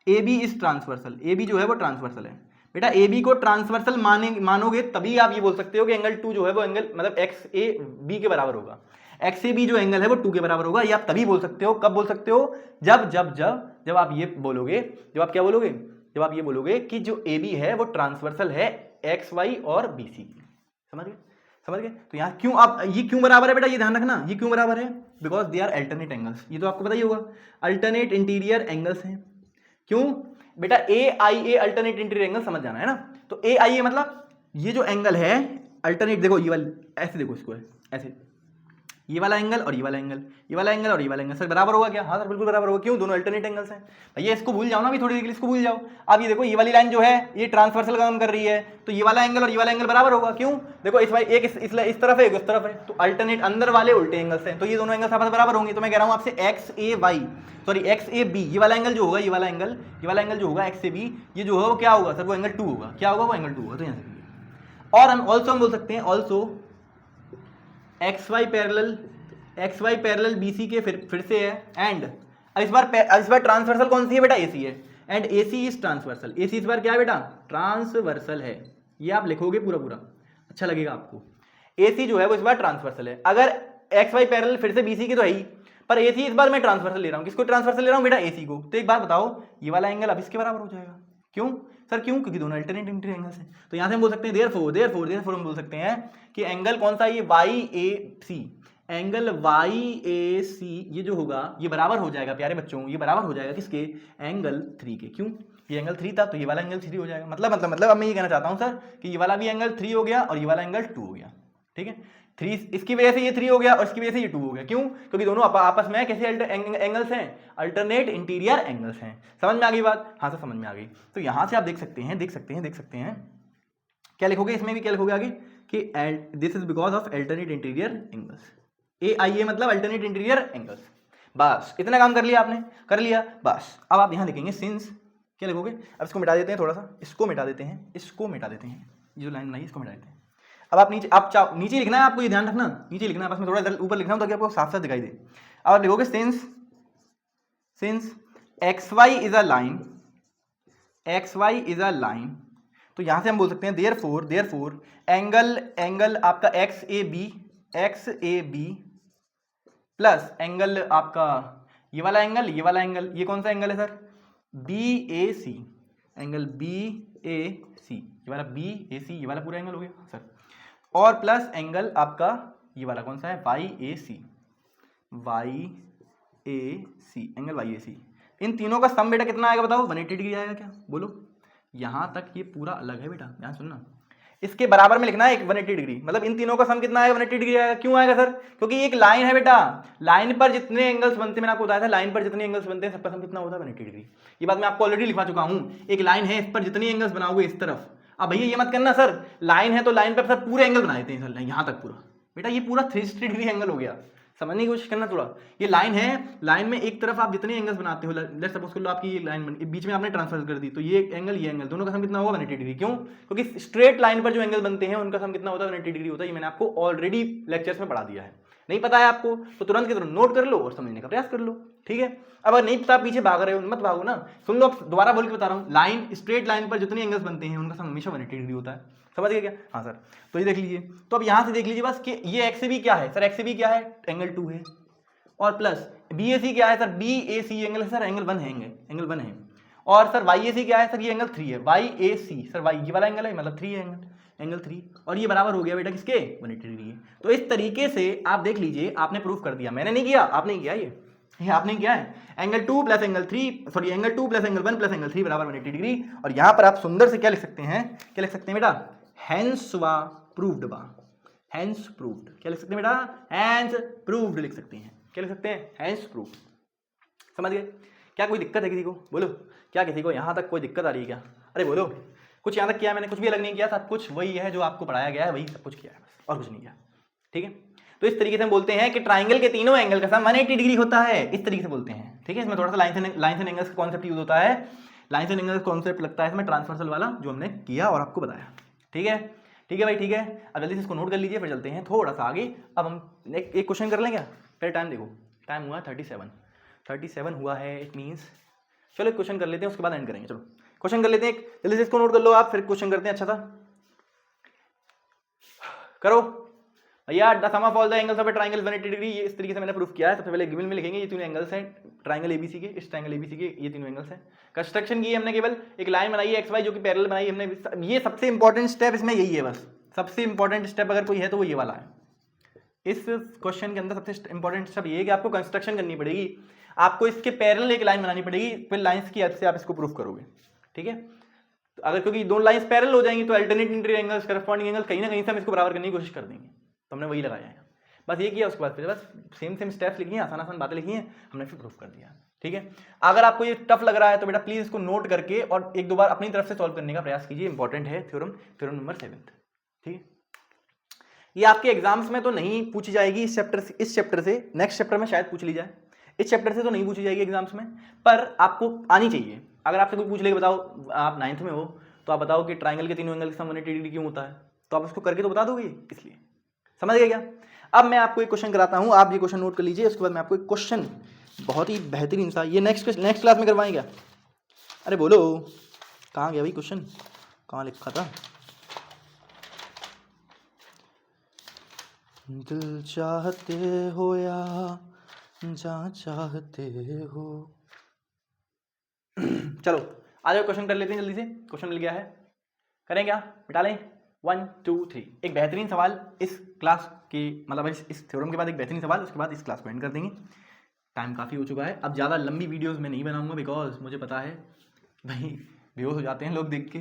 A B is transversal, A B जो है वो ट्रांसवर्सल है। बेटा ए बी को ट्रांसवर्सल मानोगे तभी आप ये बोल सकते हो कि एंगल 2 जो है वो एंगल मतलब एक्स ए बी के बराबर होगा, एक्स ए बी जो एंगल है वो 2 के बराबर होगा। ये आप तभी बोल सकते हो, कब बोल सकते हो, जब आप ये बोलोगे, जब आप ये बोलोगे कि जो ए बी है वो ट्रांसवर्सल है एक्स वाई और बी सी। समझ गए। तो यहाँ क्यों आप ये क्यों बराबर है बेटा, ये ध्यान रखना, ये क्यों बराबर है, because they are alternate angles. ये तो आपको पता ही होगा, अल्टरनेट इंटीरियर एंगल्स हैं। क्यों बेटा, ए आई ए अल्टरनेट इंटीरियर एंगल समझ जाना है ना। तो ए आई ए मतलब ये जो एंगल है अल्टरनेट, देखो ये वाला ऐसे, देखो इसको ऐसे, ये वाला एंगल और ये वाला एंगल, ये वाला एंगल और ये वाला एंगल, सर बराबर होगा क्या, हाँ सर बिल्कुल बराबर होगा। क्यों, दोनों अल्टरनेट एंगल्स हैं। भैया इसको भूल जाओ ना, अभी थोड़ी देर के लिए इसको भूल जाओ। अब ये देखो, ये वाली लाइन जो है ये ट्रांसवर्सल काम कर रही है, तो ये वाला एंगल और ये वाला एंगल बराबर होगा। क्यों, देखो एक इस तरफ है, एक इस तरफ है, तो अल्टरनेट अंदर वाले उल्टे एंगल्स हैं, तो ये दोनों एंगल्स आपस में बराबर होंगे। तो मैं कह रहा हूं आपसे एक्स ए बी, ये वाला एंगल जो होगा, ये वाला एंगल जो होगा एक्स ए बी, ये जो है वो क्या होगा सर, वो एंगल 2 होगा। क्या होगा, वो एंगल 2 होगा। तो यहाँ से और हम बोल सकते हैं also X Y parallel BC के फिर से है, एंड इस बार ट्रांसवर्सल कौन सी है बेटा, एसी है, and AC is transversal. AC इस बार क्या है बेटा, ट्रांसवर्सल है। ये आप लिखोगे पूरा, अच्छा लगेगा आपको। एसी जो है वो इस बार ट्रांसवर्सल है। अगर एक्स वाई पैरेलल फिर से बीसी की तो है ही, पर एसी इस बार मैं ट्रांसवर्सल ले रहा हूं। किसको ट्रांसवर्सल ले रहा हूं बेटा, एसी को। तो एक बात बताओ, ये वाला एंगल अब इसके बराबर हो जाएगा। क्यों सर, क्यों, क्योंकि दोनों अल्टरनेट इंटीरियर एंगल्स हैं। तो यहां से हम बोल सकते हैं देयरफॉर हम बोल सकते हैं कि एंगल कौन सा, ये वाई ए सी, एंगल वाई ए सी ये जो होगा ये बराबर हो जाएगा प्यारे बच्चों, ये बराबर हो जाएगा किसके, एंगल 3 के। क्यों, ये एंगल 3 था तो ये वाला एंगल 3 हो जाएगा। मतलब अब मैं ये कहना चाहता हूं सर कि ये वाला भी एंगल 3 हो गया और ये वाला एंगल 2 हो गया। ठीक है, 3 इसकी वजह से ये 3 हो गया और इसकी वजह से ये 2 हो गया। क्यों, क्योंकि दोनों आपस में कैसे एंगल्स हैं, अल्टरनेट इंटीरियर एंगल्स हैं। समझ में आ गई बात? हाँ सर समझ में आ गई। तो यहां से आप देख सकते हैं क्या लिखोगे, इसमें भी क्या लिखोगे आगे कि this is because of alternate interior angles. AIA मतलब अल्टरनेट इंटीरियर एंगल्स। बस इतना काम कर लिया आपने, कर लिया बस। अब आप यहां लिखेंगे सिंस, क्या लिखोगे, अब इसको मिटा देते हैं, थोड़ा सा इसको मिटा देते हैं, ये जो लाइन बनाई इसको मिटा देते हैं। अब आप नीचे लिखना है आपको, ये ध्यान रखना, नीचे लिखना है, बस मैं थोड़ा इधर ऊपर लिख रहा हूं ताकि आपको साफ साफ दिखाई दे। अब आप लिखोगे since XY is a line, तो यहां से हम बोल सकते हैं देयरफॉर एंगल आपका XAB प्लस एंगल आपका ये वाला एंगल, ये कौन सा एंगल है सर, BAC, एंगल BAC, ये वाला BAC, ये वाला पूरा एंगल हो गया सर, और प्लस एंगल आपका ये वाला कौन सा है, YAC, एंगल YAC। इन तीनों का सम बेटा कितना आएगा बताओ, 180 डिग्री आएगा क्या, बोलो। यहां तक ये पूरा अलग है बेटा, ध्यान सुनना, इसके बराबर में लिखना है एक 180 डिग्री, मतलब इन तीनों का सम कितना आएगा, 180 डिग्री आएगा। क्यों आएगा सर, क्योंकि एक लाइन है बेटा, लाइन पर जितने एंगल्स बनते हैं, मैंने आपको बताया था लाइन पर जितने एंगल्स बनते हैं सबका सम कितना होता है, 180 डिग्री। ये बात मैं आपको ऑलरेडी लिखवा चुका हूं। एक लाइन है, इस पर जितने एंगल्स बनाओगे इस तरफ, अब भैया ये मत करना सर लाइन है तो लाइन पर सर पूरे एंगल बना देते हैं सर, यहां तक पूरा बेटा, ये पूरा 360 डिग्री एंगल हो गया। समझने की कोशिश करना थोड़ा, ये लाइन है, लाइन में एक तरफ आप जितने एंगल्स बनाते हो, लेट्स सपोज कर लो आपकी ये लाइन बीच में आपने ट्रांसफर कर दी, तो ये एंगल दोनों का सम कितना होगा, 180 डिग्री। क्यों, क्योंकि स्ट्रेट लाइन पर जो एंगल बनते हैं उनका सम कितना होता है, 180 डिग्री होता है। ये मैंने आपको ऑलरेडी लेक्चर्स में पढ़ा दिया है, नहीं पता है आपको तो तुरंत के तुरंत नोट कर लो और समझने का प्रयास कर लो। ठीक है, अब अगर नहीं पता पीछे भाग रहे हो मत भागो ना, सुन लो, अब दोबारा बोल के बता रहा हूँ, लाइन स्ट्रेट लाइन पर जितने एंगल्स बनते हैं उनका सम हमेशा 180 डिग्री होता है। समझ गए क्या? हाँ सर, तो ये देख लीजिए, तो अब यहां से देख लीजिए बस कि ये XAB क्या है सर, XAB क्या है, एंगल 2 है, और प्लस BAC क्या है सर, BAC एंगल है सर, एंगल 1 है, एंगल 1 है, और सर YAC क्या है सर, ये एंगल 3 है, YAC सर ये वाला एंगल है, मतलब 3 है एंगल 3, और ये बराबर हो गया बेटा किसके, 180 डिग्री। तो इस तरीके से आप देख लीजिए, आपने प्रूफ कर दिया, मैंने नहीं किया, आपने किया, ये आपने किया है, angle 2 plus angle 3, sorry angle 2 plus angle 1 plus angle 3 बराबर 180 डिग्री। और यहां पर आप सुंदर से क्या लिख सकते हैं, बेटा, हेंस वा प्रूव्ड बा, हेंस प्रूव्ड, क्या लिख सकते हैं बेटा, हेंस प्रूव्ड लिख सकते हैं, क्या लिख सकते हैं, हेंस प्रूव्ड। समझ गए? क्या कोई दिक्कत है किसी को, बोलो, क्या किसी को यहां तक कोई दिक्कत आ रही है क्या? अरे बोलो, कुछ यहां तक किया मैंने, कुछ भी अलग नहीं किया, सब कुछ वही है जो आपको पढ़ाया गया है, वही सब कुछ किया है, बस और कुछ नहीं किया। ठीक है, तो इस तरीके से हम बोलते हैं कि ट्राइंगल के तीनों एंगल का सम 180 डिग्री होता है, इस तरीके से बोलते हैं। ठीक है, इसमें थोड़ा सा लाइन एंड एंगल्स का कॉन्सेप्ट यूज होता है, लाइन एंड एंगल्स कॉन्सेप्ट लगता है इसमें ट्रांसवर्सल वाला, जो हमने किया और आपको बताया। ठीक है, ठीक है भाई, ठीक है, अब जल्दी से इसको नोट कर लीजिए, फिर चलते हैं थोड़ा सा आगे। अब हम एक क्वेश्चन कर लें क्या? पहले टाइम देखो, टाइम हुआ 37 हुआ है, इट मीन्स चलो एक क्वेश्चन कर लेते हैं, उसके बाद एंड करेंगे। चलो क्वेश्चन कर लेते हैं, जल्दी से इसको नोट कर लो आप, फिर क्वेश्चन करते हैं। अच्छा था, करो भैया, the sum of all the angles of a triangle 180 degree, ये इस तरीके से मैंने प्रूफ किया है। सबसे पहले गिवन में लिखेंगे ये तीनों एंगल्स हैं ट्रायंगल ABC के, इस ट्रायंगल ABC के ये तीनों एंगल्स हैं। कंस्ट्रक्शन की हमने केवल एक लाइन बनाई है XY जो कि पैरेलल बनाई हमने, ये सबसे इंपॉर्टेंट स्टेप इसमें यही है, बस सबसे इंपॉर्टेंट स्टेप अगर कोई है तो वो ये वाला है। इस क्वेश्चन के अंदर सबसे इंपॉर्टेंट स्टेप ये है कि आपको कंस्ट्रक्शन करनी पड़ेगी, आपको इसके पैरेलल एक लाइन बनानी पड़ेगी, फिर लाइंस की हेल्प से आप इसको प्रूफ करोगे। ठीक है, तो अगर क्योंकि दोनों लाइंस पैरेलल हो जाएंगी तो alternate interior angles, corresponding angle कहीं ना कहीं से हम इसको बराबर करने की कोशिश कर देंगे, तो हमने वही लगाया है, बस ये किया। उसके बाद फिर बस सेम स्टेप्स लिखी हैं, आसान आसान बातें लिखी हैं, हमने फिर प्रूफ कर दिया। ठीक है, अगर आपको ये टफ लग रहा है तो बेटा प्लीज इसको नोट करके और एक दो बार अपनी तरफ से सॉल्व करने का प्रयास कीजिए, इंपॉर्टेंट है थ्योरम नंबर 7। ठीक है, ये आपके एग्जाम्स में तो नहीं पूछी जाएगी इस चैप्टर से, नेक्स्ट चैप्टर में शायद पूछ ली जाए, इस चैप्टर से तो नहीं पूछी जाएगी एग्जाम्स में, पर आपको आनी चाहिए। अगर आपसे कोई पूछ ले, बताओ आप 9th में हो तो आप बताओ कि ट्राइंगल के तीनों एंगल का सम 180 डिग्री क्यों होता है, तो आप उसको करके तो बता दोगे, इसलिए। समझ गए क्या? अब मैं आपको एक क्वेश्चन कराता हूं, आप ये क्वेश्चन नोट कर लीजिए, उसके बाद मैं आपको एक क्वेश्चन बहुत ही बेहतरीन सा, ये नेक्स्ट क्लास में करवाएंगे क्या? अरे बोलो, कहाँ गया भाई क्वेश्चन, कहाँ लिखा था? दिल चाहते हो या जहाँ चाहते हो। चलो आ जाओ, क्वेश्चन कर लेते हैं जल्दी से, क्वेश्चन मिल गया है, करें क्या, मिटा लें? 1 2 3। एक बेहतरीन सवाल इस क्लास के मतलब इस थ्योरम के बाद एक बेहतरीन सवाल, उसके बाद इस क्लास को एंड कर देंगे। टाइम काफ़ी हो चुका है, अब ज़्यादा लंबी वीडियोस मैं नहीं बनाऊंगा बिकॉज मुझे पता है भाई बेहोश हो जाते हैं लोग देख के,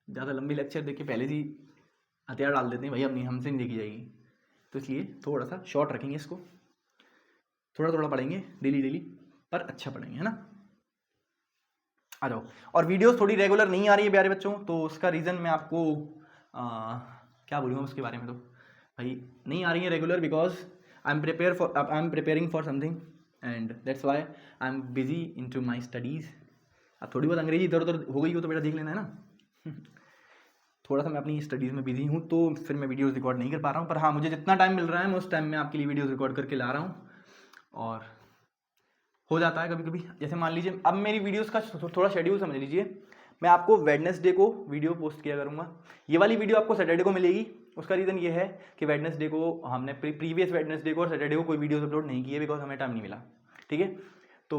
ज़्यादा लंबी लेक्चर देख के पहले से ही हथियार डाल देते हैं भाई, अब नहीं हमसे नहीं देखी जाएगी, तो इसलिए थोड़ा सा शॉर्ट रखेंगे इसको, थोड़ा थोड़ा पढ़ेंगे डेली डेली, पर अच्छा पढ़ेंगे, है ना। आ जाओ। और वीडियोस थोड़ी रेगुलर नहीं आ रही है प्यारे बच्चों, तो उसका रीज़न मैं आपको क्या बोलूँगा उसके बारे में, तो भाई नहीं आ रही है regular because I am preparing for something and that's why I am busy in to my studies. अब थोड़ी बहुत अंग्रेजी इधर उधर हो गई हो तो बेटा देख लेना, है ना। थोड़ा सा मैं अपनी स्टडीज़ में बिजी हूँ, तो फिर मैं वीडियोस रिकॉर्ड नहीं कर पा रहा हूँ, पर हाँ मुझे जितना टाइम मिल रहा है मैं उस टाइम में आपके लिए वीडियोस रिकॉर्ड करके ला रहा हूँ। और हो जाता है कभी कभी, जैसे मान लीजिए अब मेरी वीडियोस का थोड़ा शेड्यूल समझ लीजिए, मैं आपको वेडनेसडे को वीडियो पोस्ट किया करूँगा, ये वाली वीडियो आपको सैटरडे को मिलेगी। उसका रीज़न ये है कि वेडनेसडे को हमने प्रीवियस वेडनेसडे को और सैटरडे को कोई वीडियोस अपलोड नहीं किए बिकॉज हमें टाइम नहीं मिला, ठीक है। तो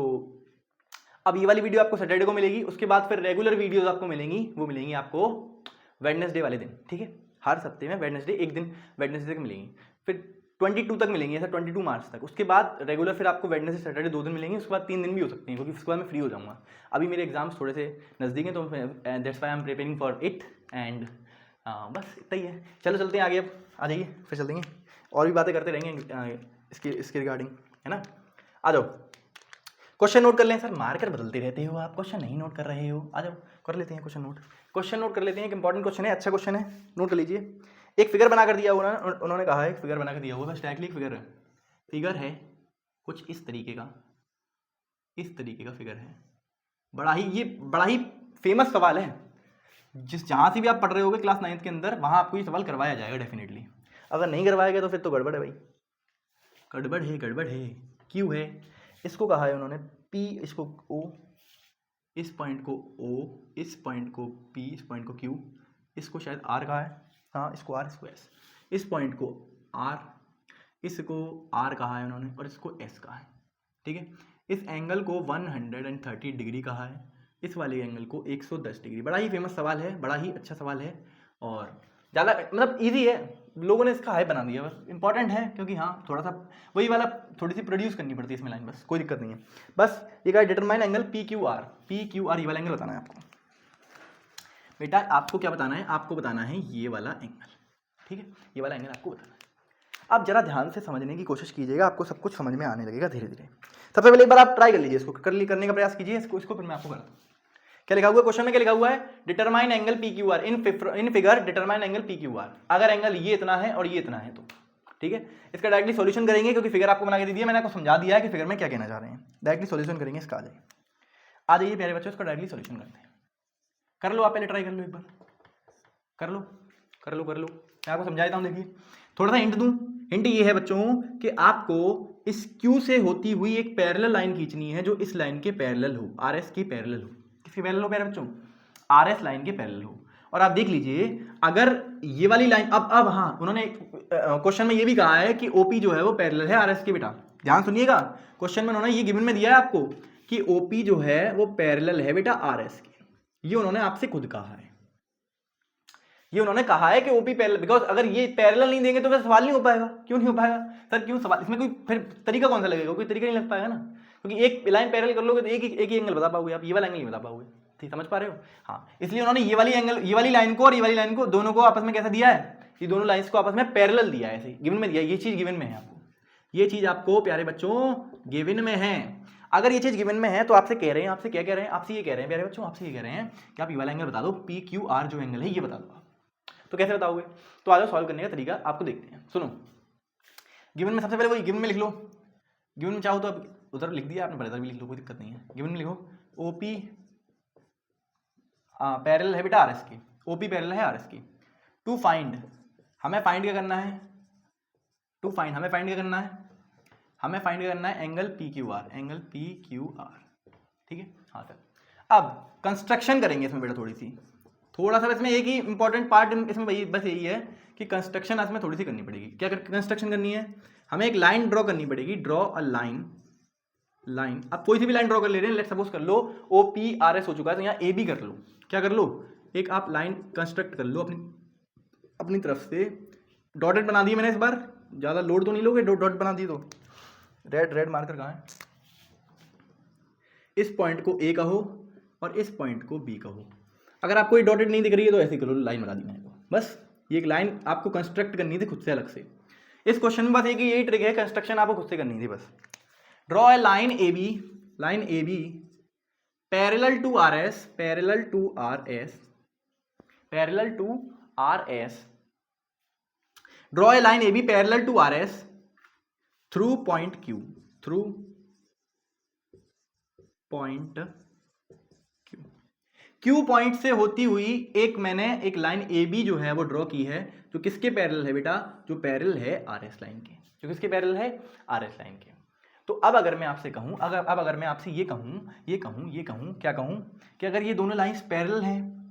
अब ये वाली वीडियो आपको सैटरडे को मिलेगी, उसके बाद फिर रेगुलर वीडियोस आपको मिलेंगी, वो मिलेंगी आपको वेडनेसडे वाले दिन, ठीक है। हर सप्ते में वेडनेसडे एक दिन वेडनेसडे तक मिलेंगी, फिर 22 तक मिलेंगी, ऐसा 22 मार्च तक। उसके बाद रेगुलर फिर आपको वेडनेसडे सैटरडे 2 दिन मिलेंगे, उसके बाद 3 दिन भी हो सकते हैं क्योंकि उसके बाद मैं फ्री हो जाऊँगा। अभी मेरे एग्जाम्स थोड़े से नज़दीक हैं, तो that's why I am preparing for it and बस इतना ही है। चलो चलते हैं आगे, अब आ जाइए फिर चल देंगे और भी बातें करते रहेंगे इसके रिगार्डिंग, है ना। आ जाओ, क्वेश्चन नोट कर लें। सर मार्कर बदलते रहते हो आप, क्वेश्चन नहीं नोट कर रहे हो, आ जाओ कर लेते हैं क्वेश्चन नोट कर लेते हैं। एक इंपॉर्टेंट क्वेश्चन है, अच्छा क्वेश्चन है, नोट कर लीजिए। एक फिगर बना कर दिया हुआ उन्होंने कहा है, एक फिगर बना कर दिया हुआ, बस डायरेक्टली फिगर है कुछ इस तरीके का फिगर है। बड़ा ही फेमस सवाल है, जहाँ से भी आप पढ़ रहे होगे क्लास 9th के अंदर, वहाँ आपको ये सवाल करवाया जाएगा डेफिनेटली। अगर नहीं करवाया गया तो फिर तो गड़बड़ है भाई, गड़बड़ है। क्यों है, इसको कहा है उन्होंने P, इसको O, इस पॉइंट को O, इस पॉइंट को P, इस पॉइंट को Q, इसको शायद R कहा है, हाँ इसको R, इसको S, इस पॉइंट को R, इसको R कहा है उन्होंने और इसको S कहा है, ठीक है। इस एंगल को 130 डिग्री कहा है, इस वाले एंगल को 110 डिग्री। बड़ा ही फेमस सवाल है, बड़ा ही अच्छा सवाल है और ज़्यादा मतलब इजी है, लोगों ने इसका हाइप बना दिया, बस इंपॉर्टेंट है क्योंकि हाँ थोड़ा सा वही वाला थोड़ी सी प्रोड्यूस करनी पड़ती है इसमें लाइन, बस कोई दिक्कत नहीं है। बस ये कहा डिटरमाइन एंगल PQR, ये वाला एंगल बताना है आपको बेटा। आपको क्या बताना है, आपको बताना है ये वाला एंगल, ठीक है, ये वाला एंगल आपको बताना है। आप जरा ध्यान से समझने की कोशिश कीजिएगा, आपको सब कुछ समझ में आने लगेगा धीरे धीरे। सबसे पहले एक बार आप ट्राई कर लीजिए, इसको करने का प्रयास कीजिए, इसको फिर मैं आपको कराता हूँ। क्या लिखा हुआ है क्वेश्चन में, क्या लिखा हुआ है, determine angle PQR in figure determine angle PQR। अगर एंगल ये इतना है और ये इतना है तो ठीक है, इसका डायरेक्टली सॉल्यूशन करेंगे क्योंकि फिगर आपको बना के दे दिया, मैंने आपको समझा दिया है कि फिगर में क्या कहना चाह रहे हैं। डायरेक्टली सॉल्यूशन करेंगे इसका, आ जाइए प्यारे बच्चों, इसका डायरेक्टली सॉल्यूशन करते हैं। कर लो आप पहले, ट्राई कर लो एक बार, कर लो मैं आपको समझा देता हूँ। देखिए थोड़ा सा हिंट दूँ, हिंट ये है बच्चों कि आपको इस Q से होती हुई एक पैरेलल लाइन खींचनी है जो इस लाइन के पैरेलल हो, RS के पैरेलल हो। किसके पैरेलल हो प्यारे बच्चों, RS लाइन के पैरेलल हो। और आप देख लीजिए अगर ये वाली लाइन अब हाँ उन्होंने क्वेश्चन में ये भी कहा है कि OP जो है वो पैरेलल है RS के। बेटा ध्यान सुनिएगा, क्वेश्चन में उन्होंने ये गिवन में दिया है आपको कि OP जो है वो पैरेलल है बेटा RS के, ये उन्होंने आपसे खुद कहा है, ये उन्होंने कहा है कि OP पैरेलल, बिकॉज अगर ये पैरेलल नहीं देंगे तो फिर सवाल नहीं हो पाएगा। क्यों नहीं हो पाएगा सर, क्यों सवाल, इसमें कोई फिर तरीका कौन सा लगेगा, कोई तरीका नहीं लग पाएगा ना, क्योंकि एक लाइन पैरेलल कर लोगे तो एक ही एंगल बता पाओगे आप, ये वाला एंगल नहीं बता पाओगे, ठीक समझ पा रहे हो। हाँ इसलिए उन्होंने ये वाली लाइन को और ये वाली लाइन को दोनों को आपस में कैसा दिया है, ये दोनों लाइन्स को आपस में पैरेलल दिया है, ऐसे गिवन में दिया, ये चीज गिवन में है आपको, ये चीज आपको प्यारे बच्चों गिवन में है। अगर ये चीज गिवन में है तो आपसे कह रहे हैं, आपसे क्या कह रहे हैं, आपसे ये कह रहे हैं प्यारे बच्चों, आपसे ये कह रहे हैं कि आप ये वाला एंगल बता दो, PQR जो एंगल है ये बता दो। तो कैसे बताओगे, तो आ जाओ सॉल्व करने का तरीका आपको देखते हैं। सुनो, गिवन में सबसे पहले वही गिवन में लिख लो, गिवन में चाहो तो अब उधर लिख दिया आपने, पर इधर भी लिख लो, कोई दिक्कत नहीं है। गिवन में लिखो OP पैरेलल है बेटा RS की, OP पैरेलल है RS की। टू फाइंड, हमें फाइंड क्या करना है, हमें फाइंड क्या करना है एंगल PQR, ठीक है। हाँ सर, अब कंस्ट्रक्शन करेंगे इसमें बेटा, थोड़ा सा इसमें एक ही इंपॉर्टेंट पार्ट इसमें बस यही है कि कंस्ट्रक्शन इसमें थोड़ी सी करनी पड़ेगी। क्या कंस्ट्रक्शन करनी है, हमें एक लाइन ड्रॉ करनी पड़ेगी, ड्रॉ अ लाइन। अब कोई सी भी लाइन ड्रॉ कर ले रहे हैं, लेट्स सपोज कर लो OPRS हो चुका है तो यहाँ AB कर लो, क्या कर लो, एक आप लाइन कंस्ट्रक्ट कर लो अपनी अपनी तरफ से डॉटेड बना दिए मैंने इस बार, ज़्यादा लोड तो नहीं लोगे, डॉट बना दिए तो रेड मार्कर कहाँ है, इस पॉइंट को ए कहो और इस पॉइंट को बी कहो। अगर आपको ये डॉटेड नहीं दिख रही है तो ऐसे करो, लाइन बना दी मैंने तो बस, ये एक लाइन आपको कंस्ट्रक्ट करनी थी खुद से अलग से। इस क्वेश्चन में बस एक यही ट्रिक है, कंस्ट्रक्शन आपको खुद से करनी थी बस। Draw a line A B parallel to R S draw a line A B parallel to R S through point Q point से होती हुई मैंने एक लाइन ए बी जो है वो ड्रॉ की है, जो किसके पैरेलल है बेटा, जो पैरेलल है आर एस लाइन के, जो किसके पैरेलल है, आर एस लाइन के। तो अब अगर मैं आपसे कहूं, अगर मैं आपसे ये कहूं क्या कहूं कि अगर ये दोनों लाइंस पैरेलल हैं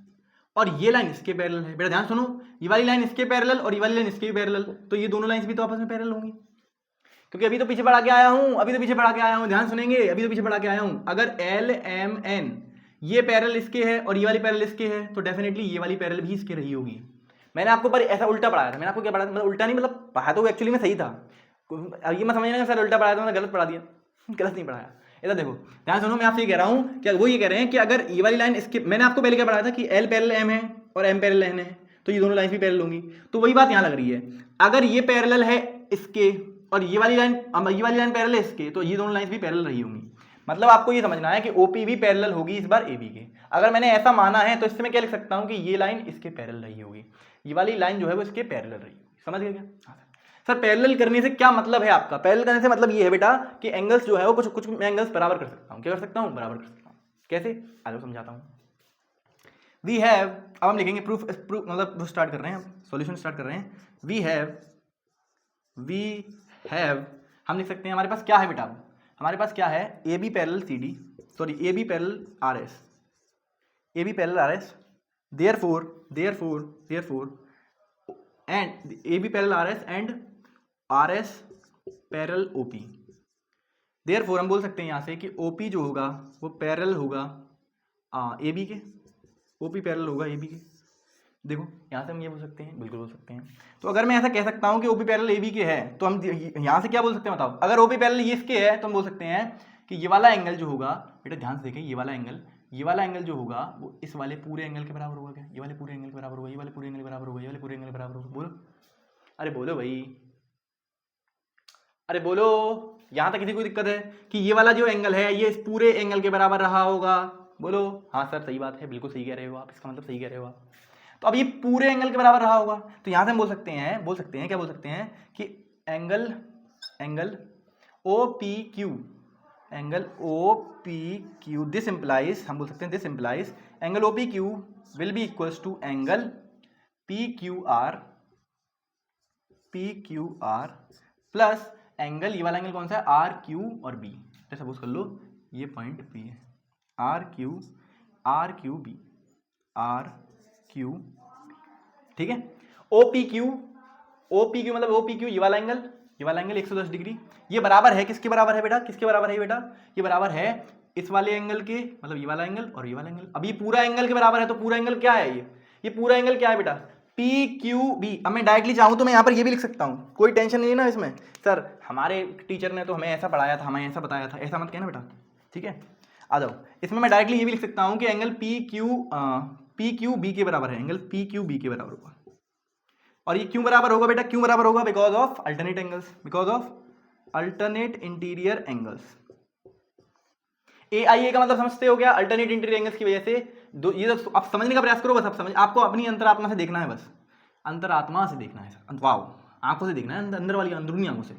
और ये लाइन इसके पैरेलल है, बेटा ध्यान सुनो, ये वाली लाइन इसके पैरेलल और ये वाली लाइन इसके पैरेलल, तो ये दोनों लाइंस भी तो आपस में पैरेलल होंगी, क्योंकि अभी तो पीछे बढ़ा के आया हूं, ध्यान सुनेंगे, अभी तो पीछे बढ़ा के आया हूं। अगर एल एम एन ये पैरेलल इसके है और ये वाली पैरेलल इसके है, तो डेफिनेटली ये वाली पैरेलल भी इसके रही होगी। मैंने आपको पर ऐसा उल्टा पढ़ाया था, मैंने आपको क्या पढ़ाया था, मतलब उल्टा नहीं, मतलब पढ़ाया तो एक्चुअली में सही था, अब ये मैं समझना सर उल्टा पढ़ाया था, मैंने गलत पढ़ा दिया, गलत नहीं पढ़ाया। इधर देखो ध्यान सुनो, मैं आपसे ये कह रहा हूं कि वो ये कह रहे हैं कि अगर ये वाली लाइन इसके, मैंने आपको पहले क्या पढ़ाया था कि एल पैरेलल एम है और एम पैरेलल एन है, तो ये दोनों लाइन भी पैरेलल होंगी, तो वही बात यहां लग रही है। अगर ये पैरेलल है इसके और ये वाली लाइन पैरेलल है इसके, तो ये दोनों लाइन भी पैरेलल रही होंगी। मतलब आपको ये समझना है कि ओपी भी पैरेलल होगी इस बार एबी के। अगर मैंने ऐसा माना है तो इससे मैं क्या लिख सकता हूं कि ये लाइन इसके पैरेलल रही होगी, ये वाली लाइन जो है वो इसके पैरेलल रही होगी। समझ गए क्या? हाँ सर, पैरेलल करने से क्या मतलब है आपका? पैरेलल करने से मतलब ये है बेटा कि एंगल्स जो है वो कुछ एंगल्स बराबर कर सकता हूं। क्या कर सकता हूं? बराबर कर सकता हूं। कैसे? आगे समझाता हूं। वी हैव, अब हम लिखेंगे प्रूफ मतलब स्टार्ट कर रहे हैं, सॉल्यूशन स्टार्ट कर रहे हैं। वी हैव हम लिख सकते हैं, हमारे पास क्या है बेटा, हमारे पास क्या है, A B parallel C D, sorry A B parallel R S, A B parallel R S, therefore and A B parallel R S and R S parallel O P. Therefore हम बोल सकते हैं यहाँ से कि ओ पी जो होगा वो पैरेलल होगा ए बी के, ओ पी पैरेलल होगा ए बी के। देखो यहाँ से हम ये बोल सकते हैं, बिल्कुल बोल सकते हैं। तो अगर मैं ऐसा कह सकता हूँ कि ओपी पैरेलल एबी के है, तो हम यहाँ से क्या बोल सकते हैं बताओ? अगर ओपी पैरेलल ये इसके है तो हम बोल सकते हैं कि ये वाला एंगल जो होगा, बेटा ध्यान से देखें, ये वाला एंगल जो होगा वो इस वाले पूरे एंगल के बराबर होगा। क्या? ये वाले पूरे एंगल के बराबर होगा, ये वाले पूरे एंगल के बराबर होगा, ये वाले पूरे एंगल के बराबर होगा। बोलो, अरे बोलो भाई, अरे बोलो। यहाँ तक किसी को दिक्कत है कि ये वाला जो एंगल है ये इस पूरे एंगल के बराबर रहा होगा? बोलो हाँ सर सही बात है, बिल्कुल सही कह रहे हो आप, इसका मतलब सही कह रहे हो आप। तो अब ये पूरे एंगल के बराबर रहा होगा, तो यहां से हम बोल सकते हैं क्या बोल सकते हैं कि angle O P Q, this implies, हम बोल सकते हैं this implies angle O P Q will be equals to angle P Q R plus angle, ये वाला एंगल कौन सा है, आर क्यू और बी। जैसे सपोज कर लो ये पॉइंट पी है, आर क्यू बी, ठीक है। OPQ मतलब OPQ ये वाला एंगल 110 डिग्री, ये बराबर है किसके बराबर है बेटा, किसके बराबर है बेटा, ये बराबर है इस वाले एंगल के, मतलब ये वाला एंगल और ये वाला एंगल। अब ये पूरा एंगल के बराबर है, तो पूरा एंगल क्या है, ये पूरा एंगल क्या है बेटा, PQB। अब मैं डायरेक्टली चाहूं तो मैं यहाँ पर ये भी लिख सकता हूँ, कोई टेंशन नहीं है ना इसमें। सर हमारे टीचर ने तो हमें ऐसा पढ़ाया था, हमें ऐसा बताया था, ऐसा मत कहना बेटा, ठीक है। आ जाओ, इसमें मैं डायरेक्टली ये भी लिख सकता हूँ कि एंगल PQB के बराबर है, एंगल PQB के बराबर होगा। और ये क्यों बराबर होगा बेटा, क्यों बराबर होगा? Because of alternate angles, because of alternate interior angles. AIA का मतलब समझते हो क्या? अल्टरनेट इंटीरियर एंगल्स की वजह से ये तो आप समझने का प्रयास करो, बस आप समझ, आपको अपनी अंतरात्मा से देखना है, बस अंतरात्मा से देखना है, वाओ, आंखों से देखना है, अंदर वाली अंदरूनी आंखों से।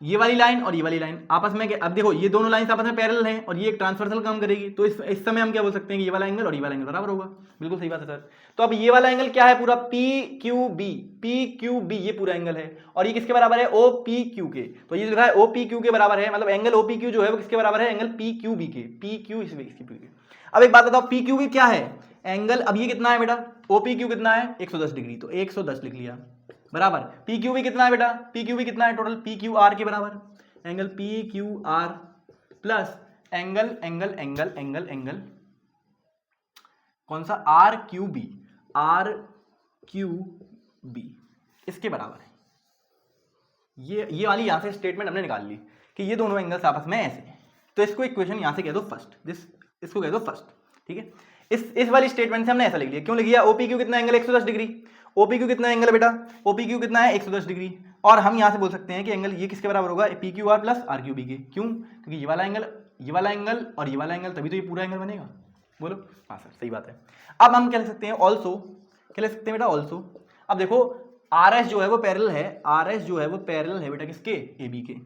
ये वाली लाइन और ये वाली लाइन आपस में, अब देखो ये दोनों लाइन आपस में पैरेलल हैं और ये एक ट्रांसवर्सल काम करेगी, तो इस समय हम क्या बोल सकते हैं कि ये वाला एंगल और ये वाला एंगल बराबर होगा। बिल्कुल सही बात है सर। तो अब ये वाला एंगल क्या है पूरा, PQB ये पूरा एंगल है, और ये किसके बराबर है, OPQ के। तो ये लिखा है OPQ के बराबर है, मतलब एंगल OPQ जो है वो किसके बराबर है, एंगल PQB के, PQ इसके। अब एक बात बताओ, PQB क्या है एंगल, अब ये कितना है बेटा, OPQ कितना है 110 डिग्री, तो 110 लिख लिया बराबर। PQB कितना है बेटा, PQB कितना है टोटल, PQR के बराबर, एंगल PQR प्लस एंगल कौन सा, RQB बी इसके बराबर है। ये वाली यहाँ से स्टेटमेंट हमने निकाल ली कि ये दोनों एंगल्स आपस में ऐसे हैं, तो इसको इक्वेशन यहाँ से कह दो फर्स्ट, इसको कह दो फर्स्ट, ठीक है। इस वाली स्टेटमेंट से हमने ऐसा लिख लिया, क्यों लिख लिया? ओपी क्यू कितना एंगल 110 डिग्री, ओपी क्यू कितना एंगल है बेटा? ओपी क्यू कितना है 110 डिग्री, और हम यहाँ से बोल सकते हैं कि एंगल ये किसके बराबर होगा? P Q R plus R Q B के। क्यों? क्योंकि ये वाला एंगल और ये वाला एंगल, तभी तो ये पूरा एंगल बनेगा। बोलो हाँ सर सही बात है। अब हम क्या लिख सकते हैं? ऑल्सो, क्या लिख सकते हैं बेटा? ऑल्सो। अब देखो आर एस जो है वो पैरेलल है, आर एस जो है वो पैरेलल है बेटा किसके? ए बी के।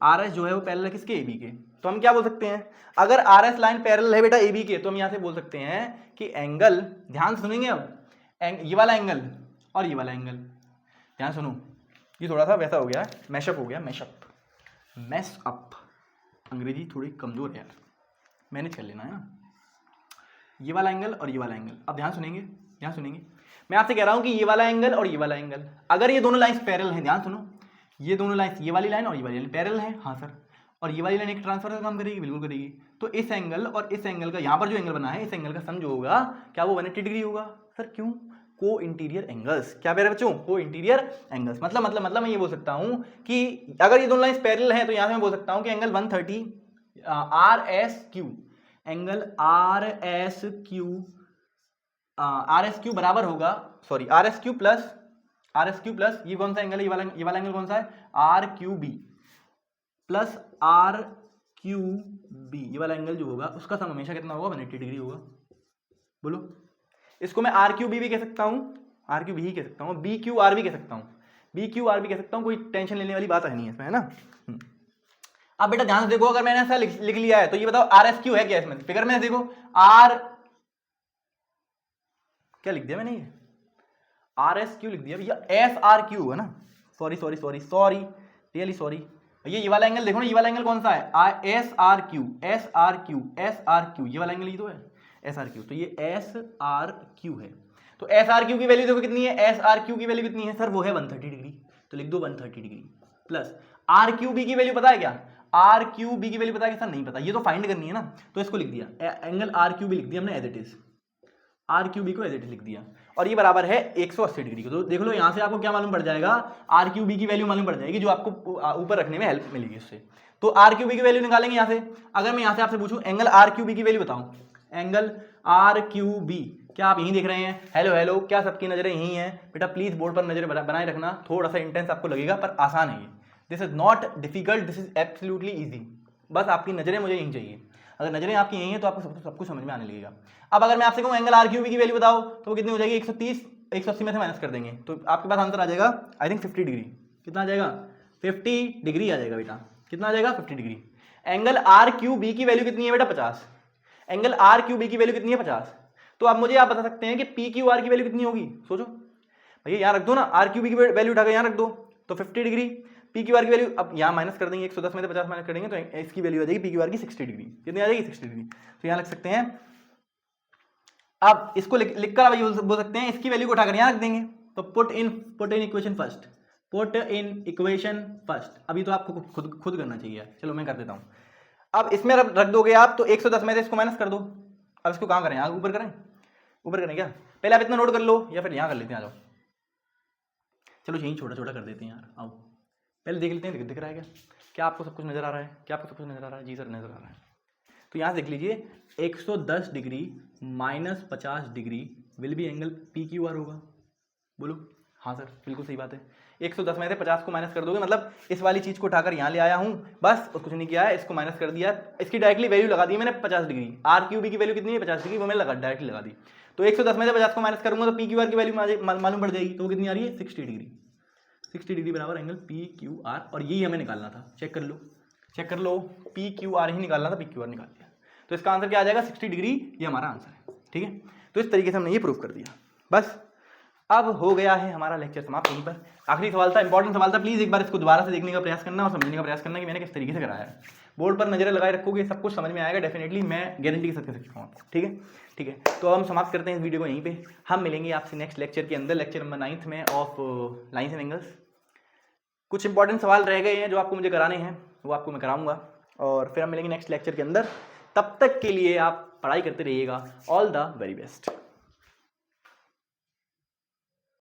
आर एस जो है वो पैरेलल है किसके? ए बी के। तो हम क्या बोल सकते हैं? अगर आर एस लाइन पैरेलल है बेटा ए बी के, तो हम यहाँ से बोल सकते हैं कि एंगल, ध्यान से सुनेंगे अब, ये वाला एंगल और ये वाला एंगल, ध्यान सुनो, ये थोड़ा सा वैसा हो गया, मैशअप हो गया, मैश अप। अंग्रेजी थोड़ी कमजोर है यार, मैनेज कर लेना है ना। ये वाला एंगल और ये वाला एंगल, अब ध्यान सुनेंगे, मैं आपसे कह रहा हूं कि ये वाला एंगल और ये वाला एंगल, अगर ये दोनों लाइंस पैरेलल हैं, ध्यान सुनो, ये दोनों लाइंस, ये वाली लाइन और ये वाली लाइन पैरेलल है, हाँ सर, और ये वाली लाइन एक ट्रांसफर का काम करेगी, बिल्कुल करेगी। तो इस एंगल और इस एंगल का, यहाँ पर जो एंगल बना है, इस एंगल का सम जो होगा क्या वो 180 डिग्री होगा? सर क्यों? को इंटीरियर एंगल्स। क्या कह रहे बच्चों? को इंटीरियर एंगल्स। मतलब मैं ये बोल सकता हूं कि अगर ये दोनों लाइंस पैरेलल हैं, तो यहाँ से मैं बोल सकता हूं कि angle 130 R S Q, angle R S Q बराबर होगा, sorry R S Q plus ये कौन सा एंगल है? ये वाला एंगल कौन सा है? R Q B plus R Q B, ये वाला एंगल जो होगा उसका सम हमेशा कितना होगा? 180 डिग्री होगा। बोलो, इसको मैं आर क्यू बी भी कह सकता हूँ, आर क्यू बी ही कह सकता हूँ, बी क्यू आर भी कह सकता हूँ, कोई टेंशन लेने वाली बात नहीं है इसमें, है ना। अब बेटा ध्यान से देखो, अगर मैंने ऐसा लिख लिया है तो ये बताओ आर एस क्यू है क्या इसमें? फिगर में देखो, आर क्या लिख दिया मैंने? ये आर एस क्यू लिख दिया भैया, एस आर क्यू है ना, सॉरी रियली सॉरी। ये वाला एंगल देखो ना, ये वाला एंगल कौन सा है? एस आर क्यू, ये वाला एंगल ये तो है एस आर क्यू, तो ये एस आर क्यू है। तो एस आर क्यू की वैल्यू देखो कितनी है? एस आर क्यू की वैल्यू कितनी है सर? वो है 130 डिग्री, तो लिख दो 130 degree plus R Q B की वैल्यू पता है क्या? आर क्यू बी की वैल्यू पता है क्या सर? नहीं पता, ये तो फाइंड करनी है ना, तो इसको लिख दिया, एंगल आर क्यू बी लिख दिया हमने as it is, R Q B को एज इट इज लिख दिया, और ये बराबर है 180 डिग्री को। तो देख लो यहाँ से आपको क्या मालूम पड़ जाएगा? आर क्यू बी की वैल्यू मालूम पड़ जाएगी, जो आपको ऊपर रखने में हेल्प मिलेगी उससे। तो आर क्यू बी की वैल्यू निकालेंगे यहाँ से। अगर मैं यहाँ से आपसे पूछूं एंगल आर क्यू बी की वैल्यू बताऊं, एंगल आर क्यू बी, क्या आप यहीं देख रहे हैं? हेलो, क्या सबकी नजरें यहीं हैं? बेटा प्लीज बोर्ड पर नजरें बनाए रखना, थोड़ा सा इंटेंस आपको लगेगा पर आसान है ये, this is not difficult, this is absolutely easy. बस आपकी नजरें मुझे यहीं चाहिए, अगर नजरें आपकी यहीं हैं तो आपको सब कुछ समझ में आने लगेगा। अब अगर मैं आपसे कहूँ एंगल आर क्यू बी की वैल्यू बताओ, तो वो कितनी हो जाएगी? 130, 180 में से माइनस कर देंगे तो आपके पास आंसर आ जाएगा आई थिंक 50 डिग्री। कितना आ जाएगा? 50 डिग्री आ जाएगा बेटा। कितना आ जाएगा? 50 degree. Angle R Q B की वैल्यू कितनी है बेटा? 50। एंगल आर क्यू बी की वैल्यू कितनी है? 50। तो अब मुझे आप बता सकते हैं कि पी क्यू आर की वैल्यू कितनी होगी? सोचो भैया, यहाँ रख दो ना, आर क्यू बी की वैल्यू उठाकर यहाँ रख दो, तो 50 डिग्री। पी क्यू आर की वैल्यू अब यहाँ माइनस कर देंगे, 110 में से 50 माइनस कर देंगे तो इसकी वैल्यू आ जाएगी पी क्यू आर की 60 डिग्री। कितनी आ जाएगी? 60 डिग्री। तो यहाँ लिख सकते हैं, अब इसको लिखकर आप ये बोल सकते हैं, इसकी वैल्यू को उठाकर यहाँ रख देंगे, तो पुट इन इक्वेशन फर्स्ट। अभी तो आपको खुद करना चाहिए, चलो मैं कर देता हूँ। अब इसमें रख दोगे आप, तो 110 में से इसको माइनस कर दो। अब इसको कहाँ करें? आगे ऊपर करें क्या? पहले आप इतना नोट कर लो या फिर यहाँ कर लेते हैं, आ जाओ। चलो यहीं छोटा कर देते हैं यार, आओ पहले देख लेते हैं दिख रहा है क्या आपको सब कुछ नजर आ रहा है? जी सर नजर आ रहा है। तो यहाँ से देख लीजिए, 110 degree minus 50 degree will be angle P Q are होगा। बोलो हाँ सर, बिल्कुल सही बात है। 110 में से 50 को माइनस कर दोगे, मतलब इस वाली चीज को उठाकर यहाँ ले आया हूँ, बस कुछ नहीं किया है, इसको माइनस कर दिया, इसकी डायरेक्टली वैल्यू लगा दी मैंने 50 डिग्री। आर क्यू बी की वैल्यू कितनी है? 50 डिग्री, वो मैंने डायरेक्टली लगा दी। तो 110 में से 50 को माइनस करूंगा तो पी क्यू आर की वैल्यू मालूम पड़ जाएगी, तो वो कितनी आ रही है? 60 डिग्री। 60 डिग्री बराबर एंगल पी क्यू आर, और यही हमें निकालना था। चेक कर लो, पी क्यू आर ही निकालना था, पी क्यू आर निकाल दिया। तो इसका आंसर क्या आ जाएगा? 60 डिग्री, ये हमारा आंसर है। ठीक है, तो इस तरीके से हमने ये प्रूव कर दिया। बस अब हो गया है हमारा लेक्चर समाप्त। यहीं पर आखिरी सवाल था, इंपॉर्टेंट सवाल था, प्लीज एक बार इसको दोबारा से देखने का प्रयास करना और समझने का प्रयास करना कि मैंने किस तरीके से कराया है। बोर्ड पर नजरें लगाए रखोगे, सब कुछ समझ में आएगा डेफिनेटली, मैं गारंटी के साथ कह सकता हूँ। ठीक है, तो हम समाप्त करते हैं इस वीडियो को यहीं पे। हम मिलेंगे आपसे नेक्स्ट लेक्चर के अंदर, लेक्चर नंबर 9 में ऑफ लाइन्स एंड एंगल्स। कुछ इंपॉर्टेंट सवाल रह गए हैं जो आपको मुझे कराने हैं, वो आपको मैं कराऊंगा, और फिर हम मिलेंगे नेक्स्ट लेक्चर के अंदर। तब तक के लिए आप पढ़ाई करते रहिएगा। All the very best.